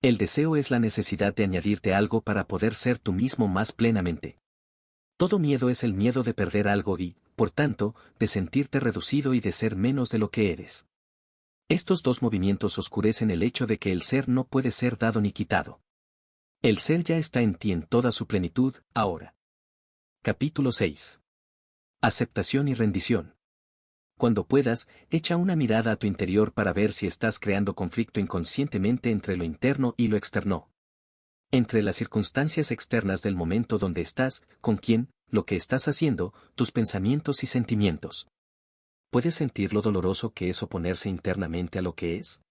El deseo es la necesidad de añadirte algo para poder ser tú mismo más plenamente. Todo miedo es el miedo de perder algo y, por tanto, de sentirte reducido y de ser menos de lo que eres. Estos dos movimientos oscurecen el hecho de que el ser no puede ser dado ni quitado. El ser ya está en ti en toda su plenitud, ahora. Capítulo 6. Aceptación y rendición. Cuando puedas, echa una mirada a tu interior para ver si estás creando conflicto inconscientemente entre lo interno y lo externo. Entre las circunstancias externas del momento donde estás, con quién, lo que estás haciendo, tus pensamientos y sentimientos. ¿Puedes sentir lo doloroso que es oponerse internamente a lo que es?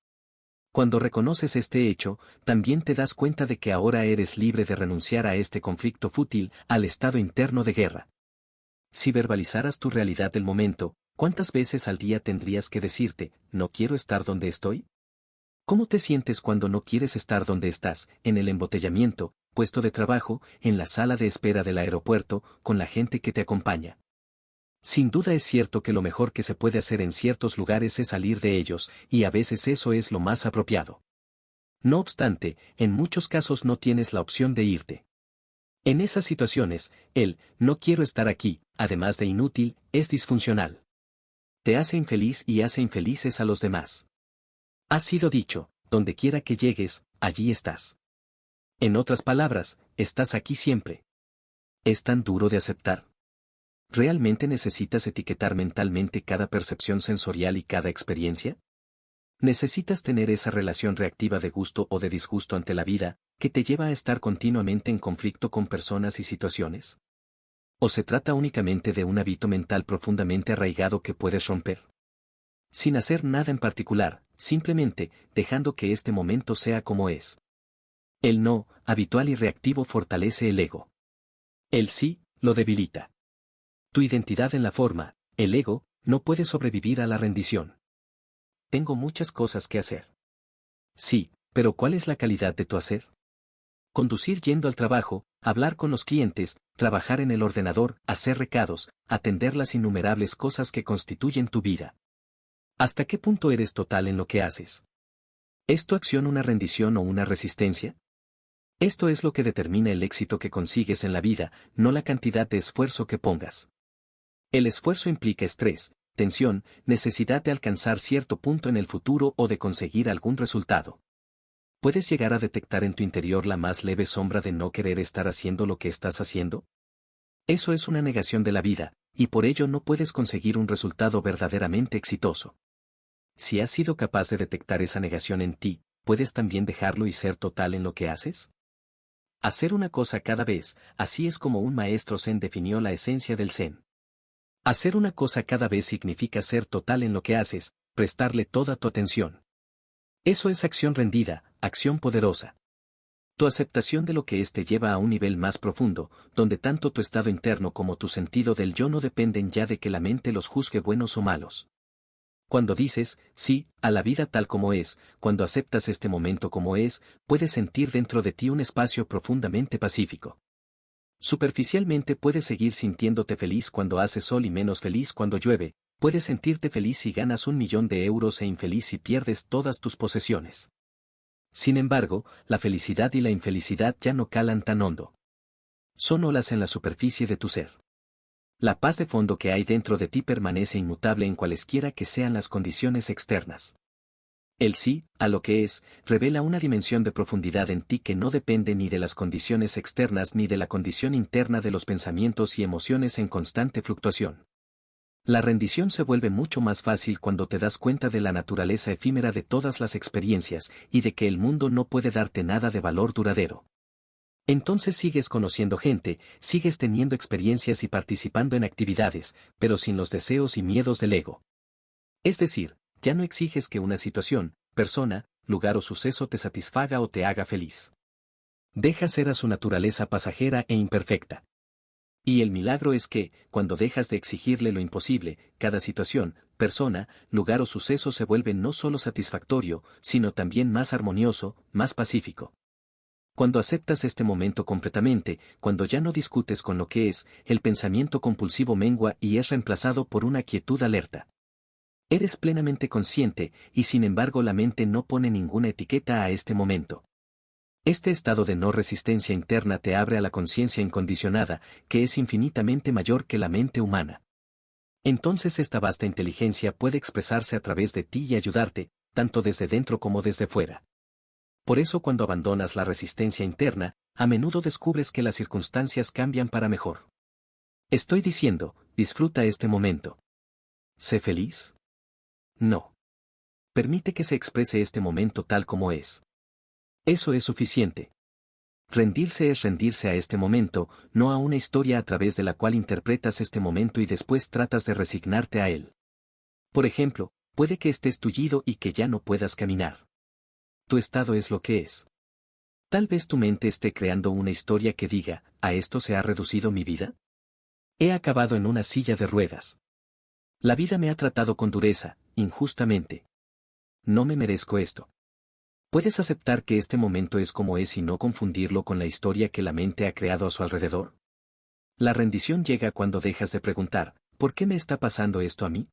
Cuando reconoces este hecho, también te das cuenta de que ahora eres libre de renunciar a este conflicto fútil, al estado interno de guerra. Si verbalizaras tu realidad del momento, ¿cuántas veces al día tendrías que decirte, no quiero estar donde estoy? ¿Cómo te sientes cuando no quieres estar donde estás, en el embotellamiento, puesto de trabajo, en la sala de espera del aeropuerto, con la gente que te acompaña? Sin duda es cierto que lo mejor que se puede hacer en ciertos lugares es salir de ellos, y a veces eso es lo más apropiado. No obstante, en muchos casos no tienes la opción de irte. En esas situaciones, el no quiero estar aquí, además de inútil, es disfuncional. Te hace infeliz y hace infelices a los demás. Ha sido dicho, donde quiera que llegues, allí estás. En otras palabras, estás aquí siempre. ¿Es tan duro de aceptar? ¿Realmente necesitas etiquetar mentalmente cada percepción sensorial y cada experiencia? ¿Necesitas tener esa relación reactiva de gusto o de disgusto ante la vida, que te lleva a estar continuamente en conflicto con personas y situaciones? ¿O se trata únicamente de un hábito mental profundamente arraigado que puedes romper? Sin hacer nada en particular, simplemente, dejando que este momento sea como es. El no, habitual y reactivo fortalece el ego. El sí, lo debilita. Tu identidad en la forma, el ego, no puede sobrevivir a la rendición. Tengo muchas cosas que hacer. Sí, pero ¿cuál es la calidad de tu hacer? Conducir yendo al trabajo, hablar con los clientes, trabajar en el ordenador, hacer recados, atender las innumerables cosas que constituyen tu vida. ¿Hasta qué punto eres total en lo que haces? ¿Es tu acción una rendición o una resistencia? Esto es lo que determina el éxito que consigues en la vida, no la cantidad de esfuerzo que pongas. El esfuerzo implica estrés, tensión, necesidad de alcanzar cierto punto en el futuro o de conseguir algún resultado. ¿Puedes llegar a detectar en tu interior la más leve sombra de no querer estar haciendo lo que estás haciendo? Eso es una negación de la vida, y por ello no puedes conseguir un resultado verdaderamente exitoso. Si has sido capaz de detectar esa negación en ti, ¿puedes también dejarlo y ser total en lo que haces? Hacer una cosa cada vez, así es como un maestro zen definió la esencia del zen. Hacer una cosa cada vez significa ser total en lo que haces, prestarle toda tu atención. Eso es acción rendida, acción poderosa. Tu aceptación de lo que es te lleva a un nivel más profundo, donde tanto tu estado interno como tu sentido del yo no dependen ya de que la mente los juzgue buenos o malos. Cuando dices, sí, a la vida tal como es, cuando aceptas este momento como es, puedes sentir dentro de ti un espacio profundamente pacífico. Superficialmente puedes seguir sintiéndote feliz cuando hace sol y menos feliz cuando llueve, puedes sentirte feliz si ganas 1.000.000 de euros e infeliz si pierdes todas tus posesiones. Sin embargo, la felicidad y la infelicidad ya no calan tan hondo. Son olas en la superficie de tu ser. La paz de fondo que hay dentro de ti permanece inmutable en cualesquiera que sean las condiciones externas. El sí, a lo que es, revela una dimensión de profundidad en ti que no depende ni de las condiciones externas ni de la condición interna de los pensamientos y emociones en constante fluctuación. La rendición se vuelve mucho más fácil cuando te das cuenta de la naturaleza efímera de todas las experiencias y de que el mundo no puede darte nada de valor duradero. Entonces sigues conociendo gente, sigues teniendo experiencias y participando en actividades, pero sin los deseos y miedos del ego. Es decir, ya no exiges que una situación, persona, lugar o suceso te satisfaga o te haga feliz. Deja ser a su naturaleza pasajera e imperfecta. Y el milagro es que, cuando dejas de exigirle lo imposible, cada situación, persona, lugar o suceso se vuelve no solo satisfactorio, sino también más armonioso, más pacífico. Cuando aceptas este momento completamente, cuando ya no discutes con lo que es, el pensamiento compulsivo mengua y es reemplazado por una quietud alerta. Eres plenamente consciente, y sin embargo la mente no pone ninguna etiqueta a este momento. Este estado de no resistencia interna te abre a la conciencia incondicionada, que es infinitamente mayor que la mente humana. Entonces esta vasta inteligencia puede expresarse a través de ti y ayudarte, tanto desde dentro como desde fuera. Por eso cuando abandonas la resistencia interna, a menudo descubres que las circunstancias cambian para mejor. Estoy diciendo, disfruta este momento. ¿Sé feliz? No. Permite que se exprese este momento tal como es. Eso es suficiente. Rendirse es rendirse a este momento, no a una historia a través de la cual interpretas este momento y después tratas de resignarte a él. Por ejemplo, puede que estés tullido y que ya no puedas caminar. Tu estado es lo que es. Tal vez tu mente esté creando una historia que diga, ¿a esto se ha reducido mi vida? He acabado en una silla de ruedas. La vida me ha tratado con dureza, injustamente. No me merezco esto. ¿Puedes aceptar que este momento es como es y no confundirlo con la historia que la mente ha creado a su alrededor? La rendición llega cuando dejas de preguntar, ¿por qué me está pasando esto a mí?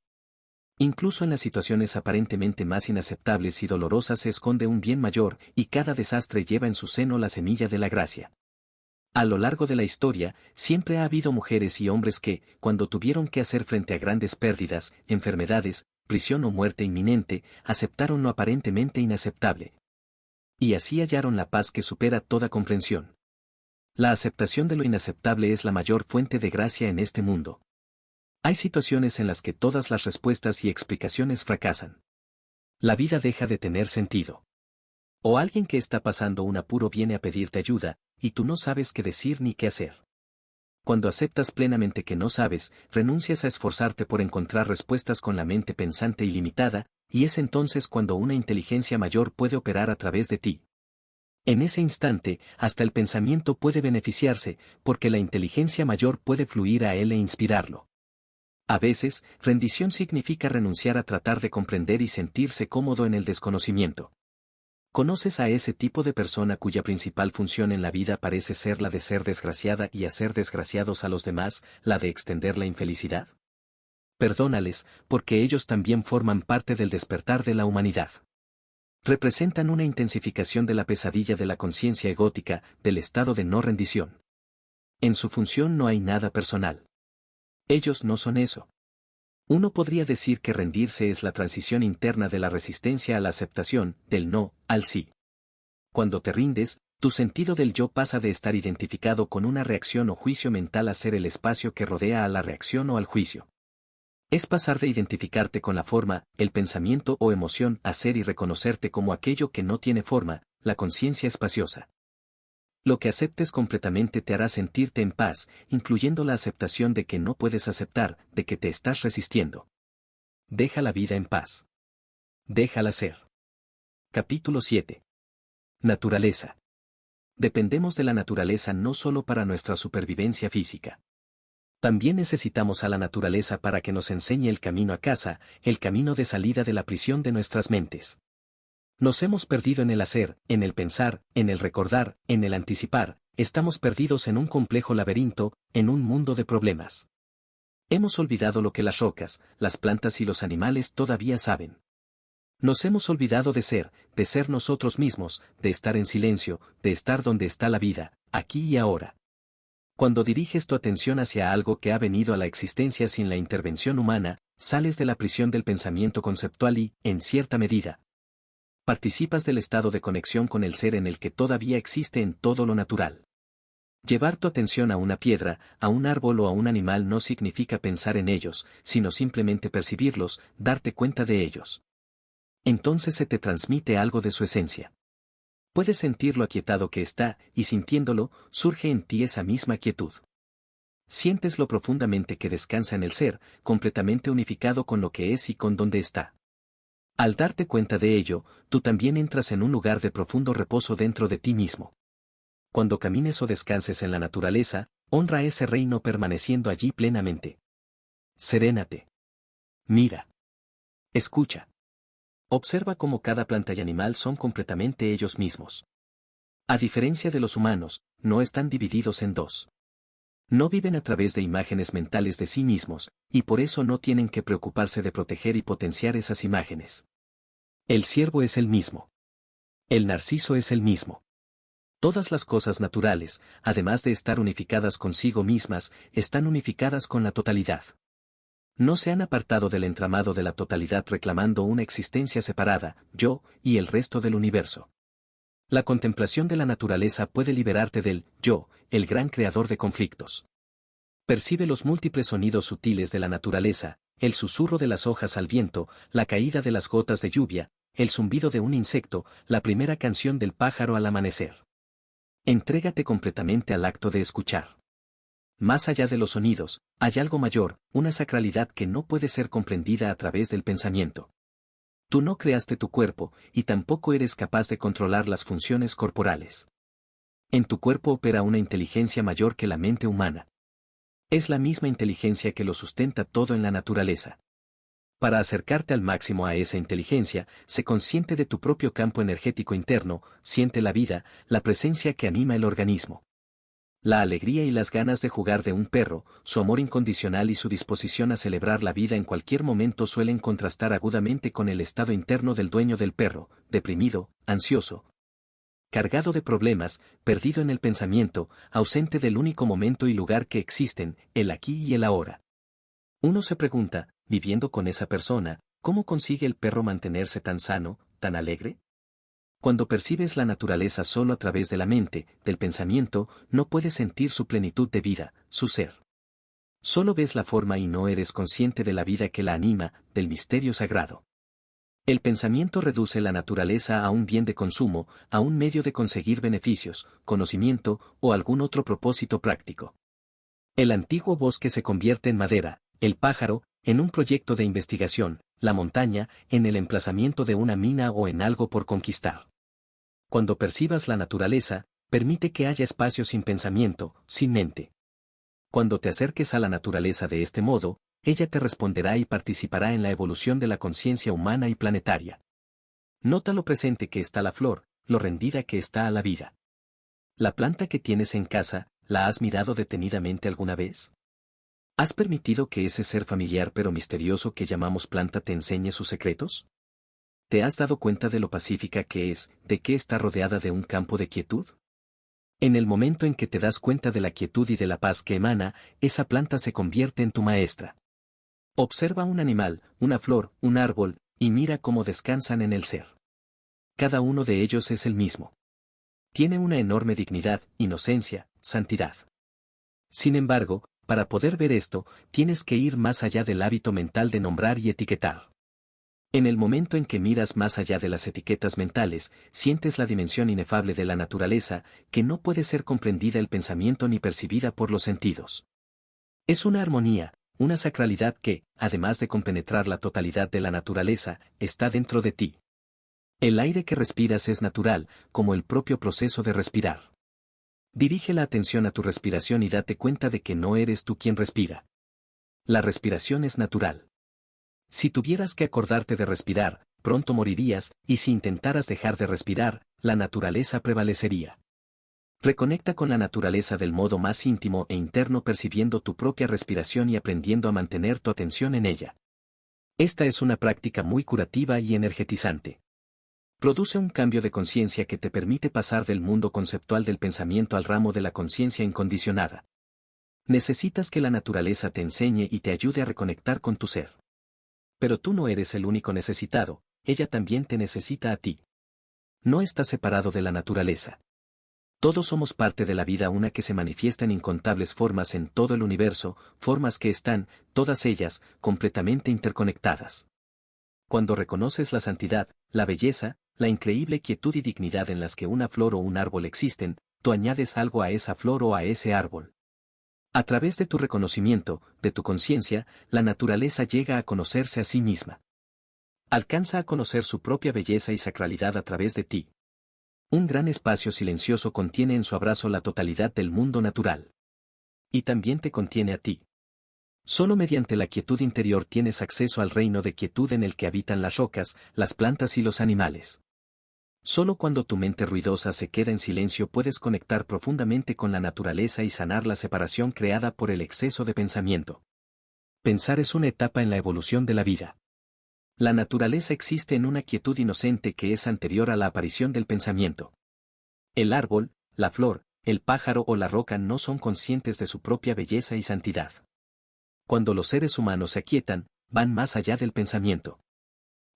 Incluso en las situaciones aparentemente más inaceptables y dolorosas se esconde un bien mayor, y cada desastre lleva en su seno la semilla de la gracia. A lo largo de la historia, siempre ha habido mujeres y hombres que, cuando tuvieron que hacer frente a grandes pérdidas, enfermedades, prisión o muerte inminente, aceptaron lo aparentemente inaceptable. Y así hallaron la paz que supera toda comprensión. La aceptación de lo inaceptable es la mayor fuente de gracia en este mundo. Hay situaciones en las que todas las respuestas y explicaciones fracasan. La vida deja de tener sentido. O alguien que está pasando un apuro viene a pedirte ayuda, y tú no sabes qué decir ni qué hacer. Cuando aceptas plenamente que no sabes, renuncias a esforzarte por encontrar respuestas con la mente pensante y limitada, y es entonces cuando una inteligencia mayor puede operar a través de ti. En ese instante, hasta el pensamiento puede beneficiarse, porque la inteligencia mayor puede fluir a él e inspirarlo. A veces, rendición significa renunciar a tratar de comprender y sentirse cómodo en el desconocimiento. ¿Conoces a ese tipo de persona cuya principal función en la vida parece ser la de ser desgraciada y hacer desgraciados a los demás, la de extender la infelicidad? Perdónales, porque ellos también forman parte del despertar de la humanidad. Representan una intensificación de la pesadilla de la conciencia egótica, del estado de no rendición. En su función no hay nada personal. Ellos no son eso. Uno podría decir que rendirse es la transición interna de la resistencia a la aceptación, del no, al sí. Cuando te rindes, tu sentido del yo pasa de estar identificado con una reacción o juicio mental a ser el espacio que rodea a la reacción o al juicio. Es pasar de identificarte con la forma, el pensamiento o emoción a ser y reconocerte como aquello que no tiene forma, la conciencia espaciosa. Lo que aceptes completamente te hará sentirte en paz, incluyendo la aceptación de que no puedes aceptar, de que te estás resistiendo. Deja la vida en paz. Déjala ser. Capítulo 7. Naturaleza. Dependemos de la naturaleza no solo para nuestra supervivencia física. También necesitamos a la naturaleza para que nos enseñe el camino a casa, el camino de salida de la prisión de nuestras mentes. Nos hemos perdido en el hacer, en el pensar, en el recordar, en el anticipar, estamos perdidos en un complejo laberinto, en un mundo de problemas. Hemos olvidado lo que las rocas, las plantas y los animales todavía saben. Nos hemos olvidado de ser nosotros mismos, de estar en silencio, de estar donde está la vida, aquí y ahora. Cuando diriges tu atención hacia algo que ha venido a la existencia sin la intervención humana, sales de la prisión del pensamiento conceptual y, en cierta medida, participas del estado de conexión con el ser en el que todavía existe en todo lo natural. Llevar tu atención a una piedra, a un árbol o a un animal no significa pensar en ellos, sino simplemente percibirlos, darte cuenta de ellos. Entonces se te transmite algo de su esencia. Puedes sentir lo aquietado que está, y sintiéndolo, surge en ti esa misma quietud. Sientes lo profundamente que descansa en el ser, completamente unificado con lo que es y con donde está. Al darte cuenta de ello, tú también entras en un lugar de profundo reposo dentro de ti mismo. Cuando camines o descanses en la naturaleza, honra ese reino permaneciendo allí plenamente. Serénate. Mira. Escucha. Observa cómo cada planta y animal son completamente ellos mismos. A diferencia de los humanos, no están divididos en dos. No viven a través de imágenes mentales de sí mismos, y por eso no tienen que preocuparse de proteger y potenciar esas imágenes. El ciervo es el mismo. El narciso es el mismo. Todas las cosas naturales, además de estar unificadas consigo mismas, están unificadas con la totalidad. No se han apartado del entramado de la totalidad reclamando una existencia separada, yo, y el resto del universo. La contemplación de la naturaleza puede liberarte del yo, el gran creador de conflictos. Percibe los múltiples sonidos sutiles de la naturaleza, el susurro de las hojas al viento, la caída de las gotas de lluvia, el zumbido de un insecto, la primera canción del pájaro al amanecer. Entrégate completamente al acto de escuchar. Más allá de los sonidos, hay algo mayor, una sacralidad que no puede ser comprendida a través del pensamiento. Tú no creaste tu cuerpo, y tampoco eres capaz de controlar las funciones corporales. En tu cuerpo opera una inteligencia mayor que la mente humana. Es la misma inteligencia que lo sustenta todo en la naturaleza. Para acercarte al máximo a esa inteligencia, sé consciente de tu propio campo energético interno, siente la vida, la presencia que anima el organismo. La alegría y las ganas de jugar de un perro, su amor incondicional y su disposición a celebrar la vida en cualquier momento suelen contrastar agudamente con el estado interno del dueño del perro, deprimido, ansioso, cargado de problemas, perdido en el pensamiento, ausente del único momento y lugar que existen, el aquí y el ahora. Uno se pregunta, viviendo con esa persona, ¿cómo consigue el perro mantenerse tan sano, tan alegre? Cuando percibes la naturaleza solo a través de la mente, del pensamiento, no puedes sentir su plenitud de vida, su ser. Solo ves la forma y no eres consciente de la vida que la anima, del misterio sagrado. El pensamiento reduce la naturaleza a un bien de consumo, a un medio de conseguir beneficios, conocimiento o algún otro propósito práctico. El antiguo bosque se convierte en madera, el pájaro, en un proyecto de investigación, la montaña, en el emplazamiento de una mina o en algo por conquistar. Cuando percibas la naturaleza, permite que haya espacio sin pensamiento, sin mente. Cuando te acerques a la naturaleza de este modo, ella te responderá y participará en la evolución de la conciencia humana y planetaria. Nota lo presente que está la flor, lo rendida que está a la vida. La planta que tienes en casa, ¿la has mirado detenidamente alguna vez? ¿Has permitido que ese ser familiar pero misterioso que llamamos planta te enseñe sus secretos? ¿Te has dado cuenta de lo pacífica que es, de que está rodeada de un campo de quietud? En el momento en que te das cuenta de la quietud y de la paz que emana, esa planta se convierte en tu maestra. Observa un animal, una flor, un árbol, y mira cómo descansan en el ser. Cada uno de ellos es el mismo. Tiene una enorme dignidad, inocencia, santidad. Sin embargo, para poder ver esto, tienes que ir más allá del hábito mental de nombrar y etiquetar. En el momento en que miras más allá de las etiquetas mentales, sientes la dimensión inefable de la naturaleza, que no puede ser comprendida el pensamiento ni percibida por los sentidos. Es una armonía, una sacralidad que, además de compenetrar la totalidad de la naturaleza, está dentro de ti. El aire que respiras es natural, como el propio proceso de respirar. Dirige la atención a tu respiración y date cuenta de que no eres tú quien respira. La respiración es natural. Si tuvieras que acordarte de respirar, pronto morirías, y si intentaras dejar de respirar, la naturaleza prevalecería. Reconecta con la naturaleza del modo más íntimo e interno percibiendo tu propia respiración y aprendiendo a mantener tu atención en ella. Esta es una práctica muy curativa y energetizante. Produce un cambio de conciencia que te permite pasar del mundo conceptual del pensamiento al ramo de la conciencia incondicionada. Necesitas que la naturaleza te enseñe y te ayude a reconectar con tu ser. Pero tú no eres el único necesitado, ella también te necesita a ti. No estás separado de la naturaleza. Todos somos parte de la vida una que se manifiesta en incontables formas en todo el universo, formas que están, todas ellas, completamente interconectadas. Cuando reconoces la santidad, la belleza, la increíble quietud y dignidad en las que una flor o un árbol existen, tú añades algo a esa flor o a ese árbol. A través de tu reconocimiento, de tu conciencia, la naturaleza llega a conocerse a sí misma. Alcanza a conocer su propia belleza y sacralidad a través de ti. Un gran espacio silencioso contiene en su abrazo la totalidad del mundo natural. Y también te contiene a ti. Solo mediante la quietud interior tienes acceso al reino de quietud en el que habitan las rocas, las plantas y los animales. Solo cuando tu mente ruidosa se queda en silencio puedes conectar profundamente con la naturaleza y sanar la separación creada por el exceso de pensamiento. Pensar es una etapa en la evolución de la vida. La naturaleza existe en una quietud inocente que es anterior a la aparición del pensamiento. El árbol, la flor, el pájaro o la roca no son conscientes de su propia belleza y santidad. Cuando los seres humanos se aquietan, van más allá del pensamiento.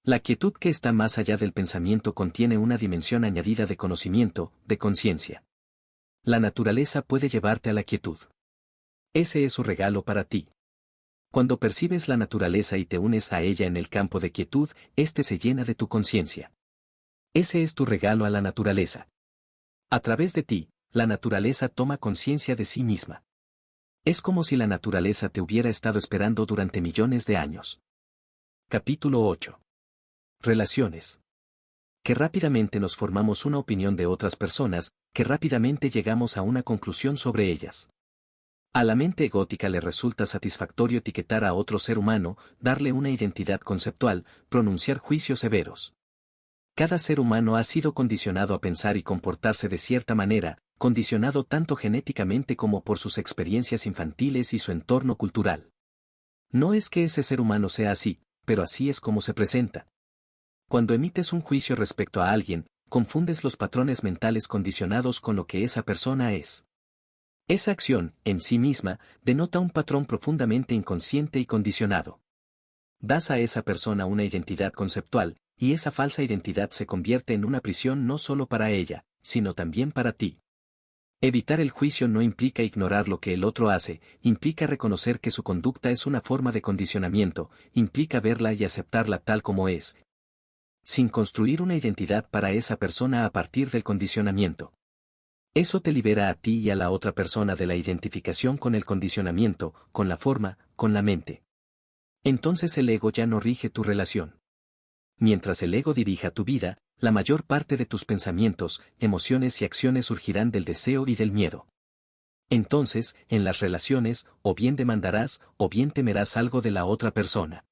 La quietud que está más allá del pensamiento contiene una dimensión añadida de conocimiento, de conciencia. La naturaleza puede llevarte a la quietud. Ese es su regalo para ti. Cuando percibes la naturaleza y te unes a ella en el campo de quietud, éste se llena de tu conciencia. Ese es tu regalo a la naturaleza. A través de ti, la naturaleza toma conciencia de sí misma. Es como si la naturaleza te hubiera estado esperando durante millones de años. Capítulo 8. Relaciones. Que rápidamente nos formamos una opinión de otras personas, que rápidamente llegamos a una conclusión sobre ellas. A la mente egótica le resulta satisfactorio etiquetar a otro ser humano, darle una identidad conceptual, pronunciar juicios severos. Cada ser humano ha sido condicionado a pensar y comportarse de cierta manera, condicionado tanto genéticamente como por sus experiencias infantiles y su entorno cultural. No es que ese ser humano sea así, pero así es como se presenta. Cuando emites un juicio respecto a alguien, confundes los patrones mentales condicionados con lo que esa persona es. Esa acción, en sí misma, denota un patrón profundamente inconsciente y condicionado. Das a esa persona una identidad conceptual, y esa falsa identidad se convierte en una prisión no solo para ella, sino también para ti. Evitar el juicio no implica ignorar lo que el otro hace, implica reconocer que su conducta es una forma de condicionamiento, implica verla y aceptarla tal como es, sin construir una identidad para esa persona a partir del condicionamiento. Eso te libera a ti y a la otra persona de la identificación con el condicionamiento, con la forma, con la mente. Entonces el ego ya no rige tu relación. Mientras el ego dirija tu vida, la mayor parte de tus pensamientos, emociones y acciones surgirán del deseo y del miedo. Entonces, en las relaciones, o bien demandarás, o bien temerás algo de la otra persona.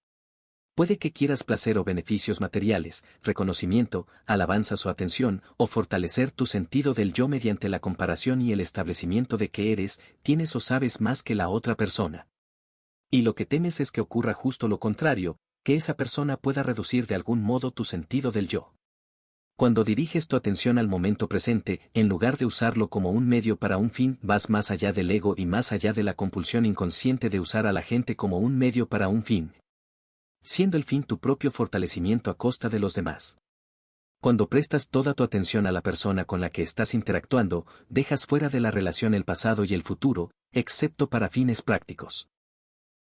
Puede que quieras placer o beneficios materiales, reconocimiento, alabanzas o atención, o fortalecer tu sentido del yo mediante la comparación y el establecimiento de que eres, tienes o sabes más que la otra persona. Y lo que temes es que ocurra justo lo contrario, que esa persona pueda reducir de algún modo tu sentido del yo. Cuando diriges tu atención al momento presente, en lugar de usarlo como un medio para un fin, vas más allá del ego y más allá de la compulsión inconsciente de usar a la gente como un medio para un fin, siendo el fin tu propio fortalecimiento a costa de los demás. Cuando prestas toda tu atención a la persona con la que estás interactuando, dejas fuera de la relación el pasado y el futuro, excepto para fines prácticos.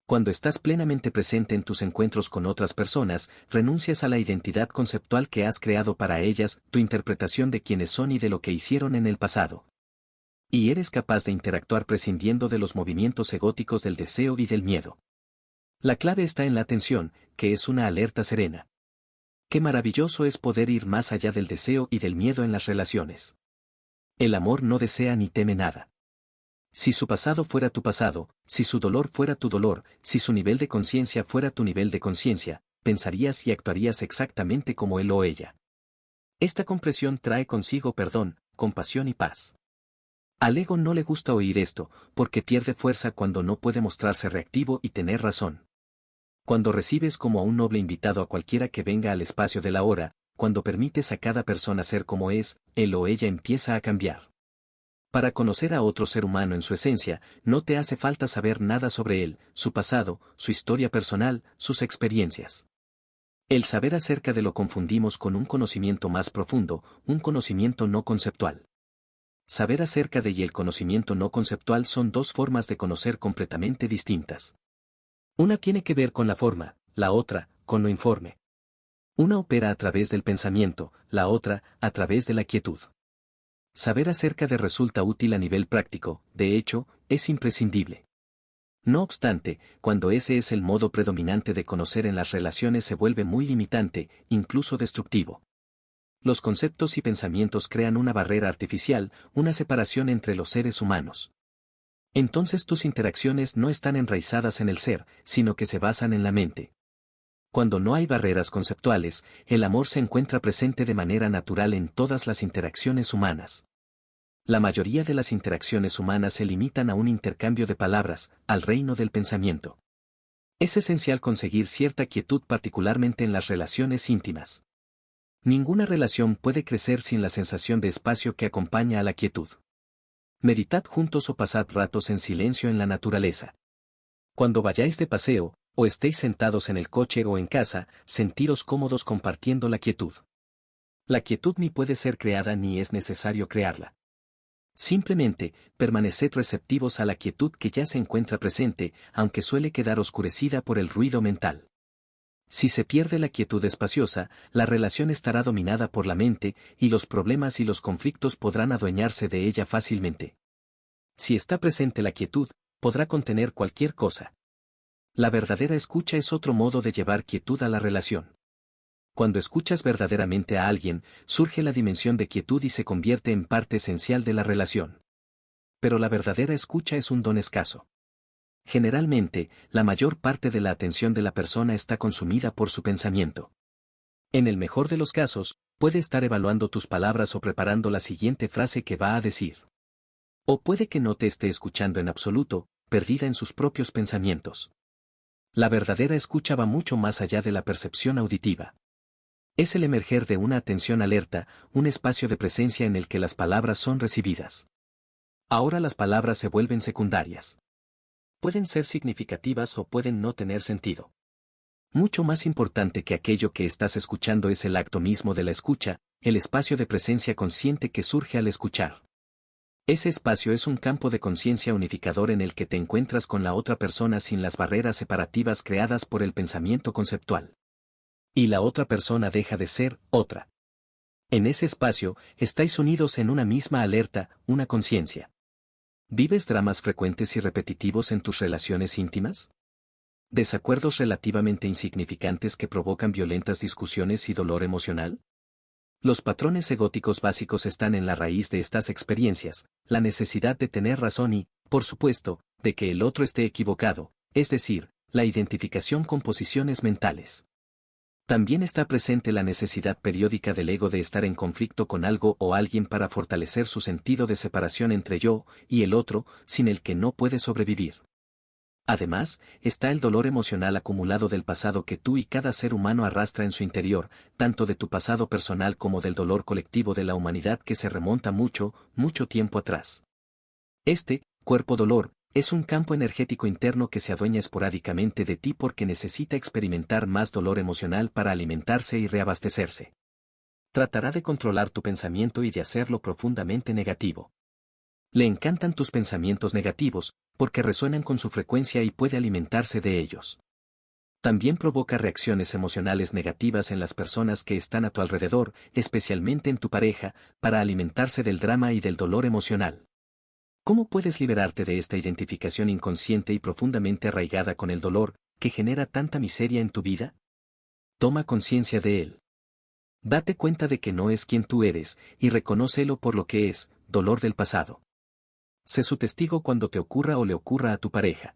Cuando estás plenamente presente en tus encuentros con otras personas, renuncias a la identidad conceptual que has creado para ellas, tu interpretación de quiénes son y de lo que hicieron en el pasado. Y eres capaz de interactuar prescindiendo de los movimientos egóticos del deseo y del miedo. La clave está en la atención, que es una alerta serena. Qué maravilloso es poder ir más allá del deseo y del miedo en las relaciones. El amor no desea ni teme nada. Si su pasado fuera tu pasado, si su dolor fuera tu dolor, si su nivel de conciencia fuera tu nivel de conciencia, pensarías y actuarías exactamente como él o ella. Esta comprensión trae consigo perdón, compasión y paz. Al ego no le gusta oír esto, porque pierde fuerza cuando no puede mostrarse reactivo y tener razón. Cuando recibes como a un noble invitado a cualquiera que venga al espacio de la hora, cuando permites a cada persona ser como es, él o ella empieza a cambiar. Para conocer a otro ser humano en su esencia, no te hace falta saber nada sobre él, su pasado, su historia personal, sus experiencias. El saber acerca de lo confundimos con un conocimiento más profundo, un conocimiento no conceptual. Saber acerca de y el conocimiento no conceptual son dos formas de conocer completamente distintas. Una tiene que ver con la forma, la otra, con lo informe. Una opera a través del pensamiento, la otra, a través de la quietud. Saber acerca de resulta útil a nivel práctico, de hecho, es imprescindible. No obstante, cuando ese es el modo predominante de conocer en las relaciones se vuelve muy limitante, incluso destructivo. Los conceptos y pensamientos crean una barrera artificial, una separación entre los seres humanos. Entonces tus interacciones no están enraizadas en el ser, sino que se basan en la mente. Cuando no hay barreras conceptuales, el amor se encuentra presente de manera natural en todas las interacciones humanas. La mayoría de las interacciones humanas se limitan a un intercambio de palabras, al reino del pensamiento. Es esencial conseguir cierta quietud particularmente en las relaciones íntimas. Ninguna relación puede crecer sin la sensación de espacio que acompaña a la quietud. Meditad juntos o pasad ratos en silencio en la naturaleza. Cuando vayáis de paseo, o estéis sentados en el coche o en casa, sentiros cómodos compartiendo la quietud. La quietud ni puede ser creada ni es necesario crearla. Simplemente, permaneced receptivos a la quietud que ya se encuentra presente, aunque suele quedar oscurecida por el ruido mental. Si se pierde la quietud espaciosa, la relación estará dominada por la mente, y los problemas y los conflictos podrán adueñarse de ella fácilmente. Si está presente la quietud, podrá contener cualquier cosa. La verdadera escucha es otro modo de llevar quietud a la relación. Cuando escuchas verdaderamente a alguien, surge la dimensión de quietud y se convierte en parte esencial de la relación. Pero la verdadera escucha es un don escaso. Generalmente, la mayor parte de la atención de la persona está consumida por su pensamiento. En el mejor de los casos, puede estar evaluando tus palabras o preparando la siguiente frase que va a decir. O puede que no te esté escuchando en absoluto, perdida en sus propios pensamientos. La verdadera escucha va mucho más allá de la percepción auditiva. Es el emerger de una atención alerta, un espacio de presencia en el que las palabras son recibidas. Ahora las palabras se vuelven secundarias. Pueden ser significativas o pueden no tener sentido. Mucho más importante que aquello que estás escuchando es el acto mismo de la escucha, el espacio de presencia consciente que surge al escuchar. Ese espacio es un campo de conciencia unificador en el que te encuentras con la otra persona sin las barreras separativas creadas por el pensamiento conceptual. Y la otra persona deja de ser otra. En ese espacio, estáis unidos en una misma alerta, una conciencia. ¿Vives dramas frecuentes y repetitivos en tus relaciones íntimas? ¿Desacuerdos relativamente insignificantes que provocan violentas discusiones y dolor emocional? Los patrones egóticos básicos están en la raíz de estas experiencias, la necesidad de tener razón y, por supuesto, de que el otro esté equivocado, es decir, la identificación con posiciones mentales. También está presente la necesidad periódica del ego de estar en conflicto con algo o alguien para fortalecer su sentido de separación entre yo y el otro, sin el que no puede sobrevivir. Además, está el dolor emocional acumulado del pasado que tú y cada ser humano arrastra en su interior, tanto de tu pasado personal como del dolor colectivo de la humanidad que se remonta mucho, mucho tiempo atrás. Este, cuerpo dolor, es un campo energético interno que se adueña esporádicamente de ti porque necesita experimentar más dolor emocional para alimentarse y reabastecerse. Tratará de controlar tu pensamiento y de hacerlo profundamente negativo. Le encantan tus pensamientos negativos, porque resuenan con su frecuencia y puede alimentarse de ellos. También provoca reacciones emocionales negativas en las personas que están a tu alrededor, especialmente en tu pareja, para alimentarse del drama y del dolor emocional. ¿Cómo puedes liberarte de esta identificación inconsciente y profundamente arraigada con el dolor, que genera tanta miseria en tu vida? Toma conciencia de él. Date cuenta de que no es quien tú eres, y reconócelo por lo que es, dolor del pasado. Sé su testigo cuando te ocurra o le ocurra a tu pareja.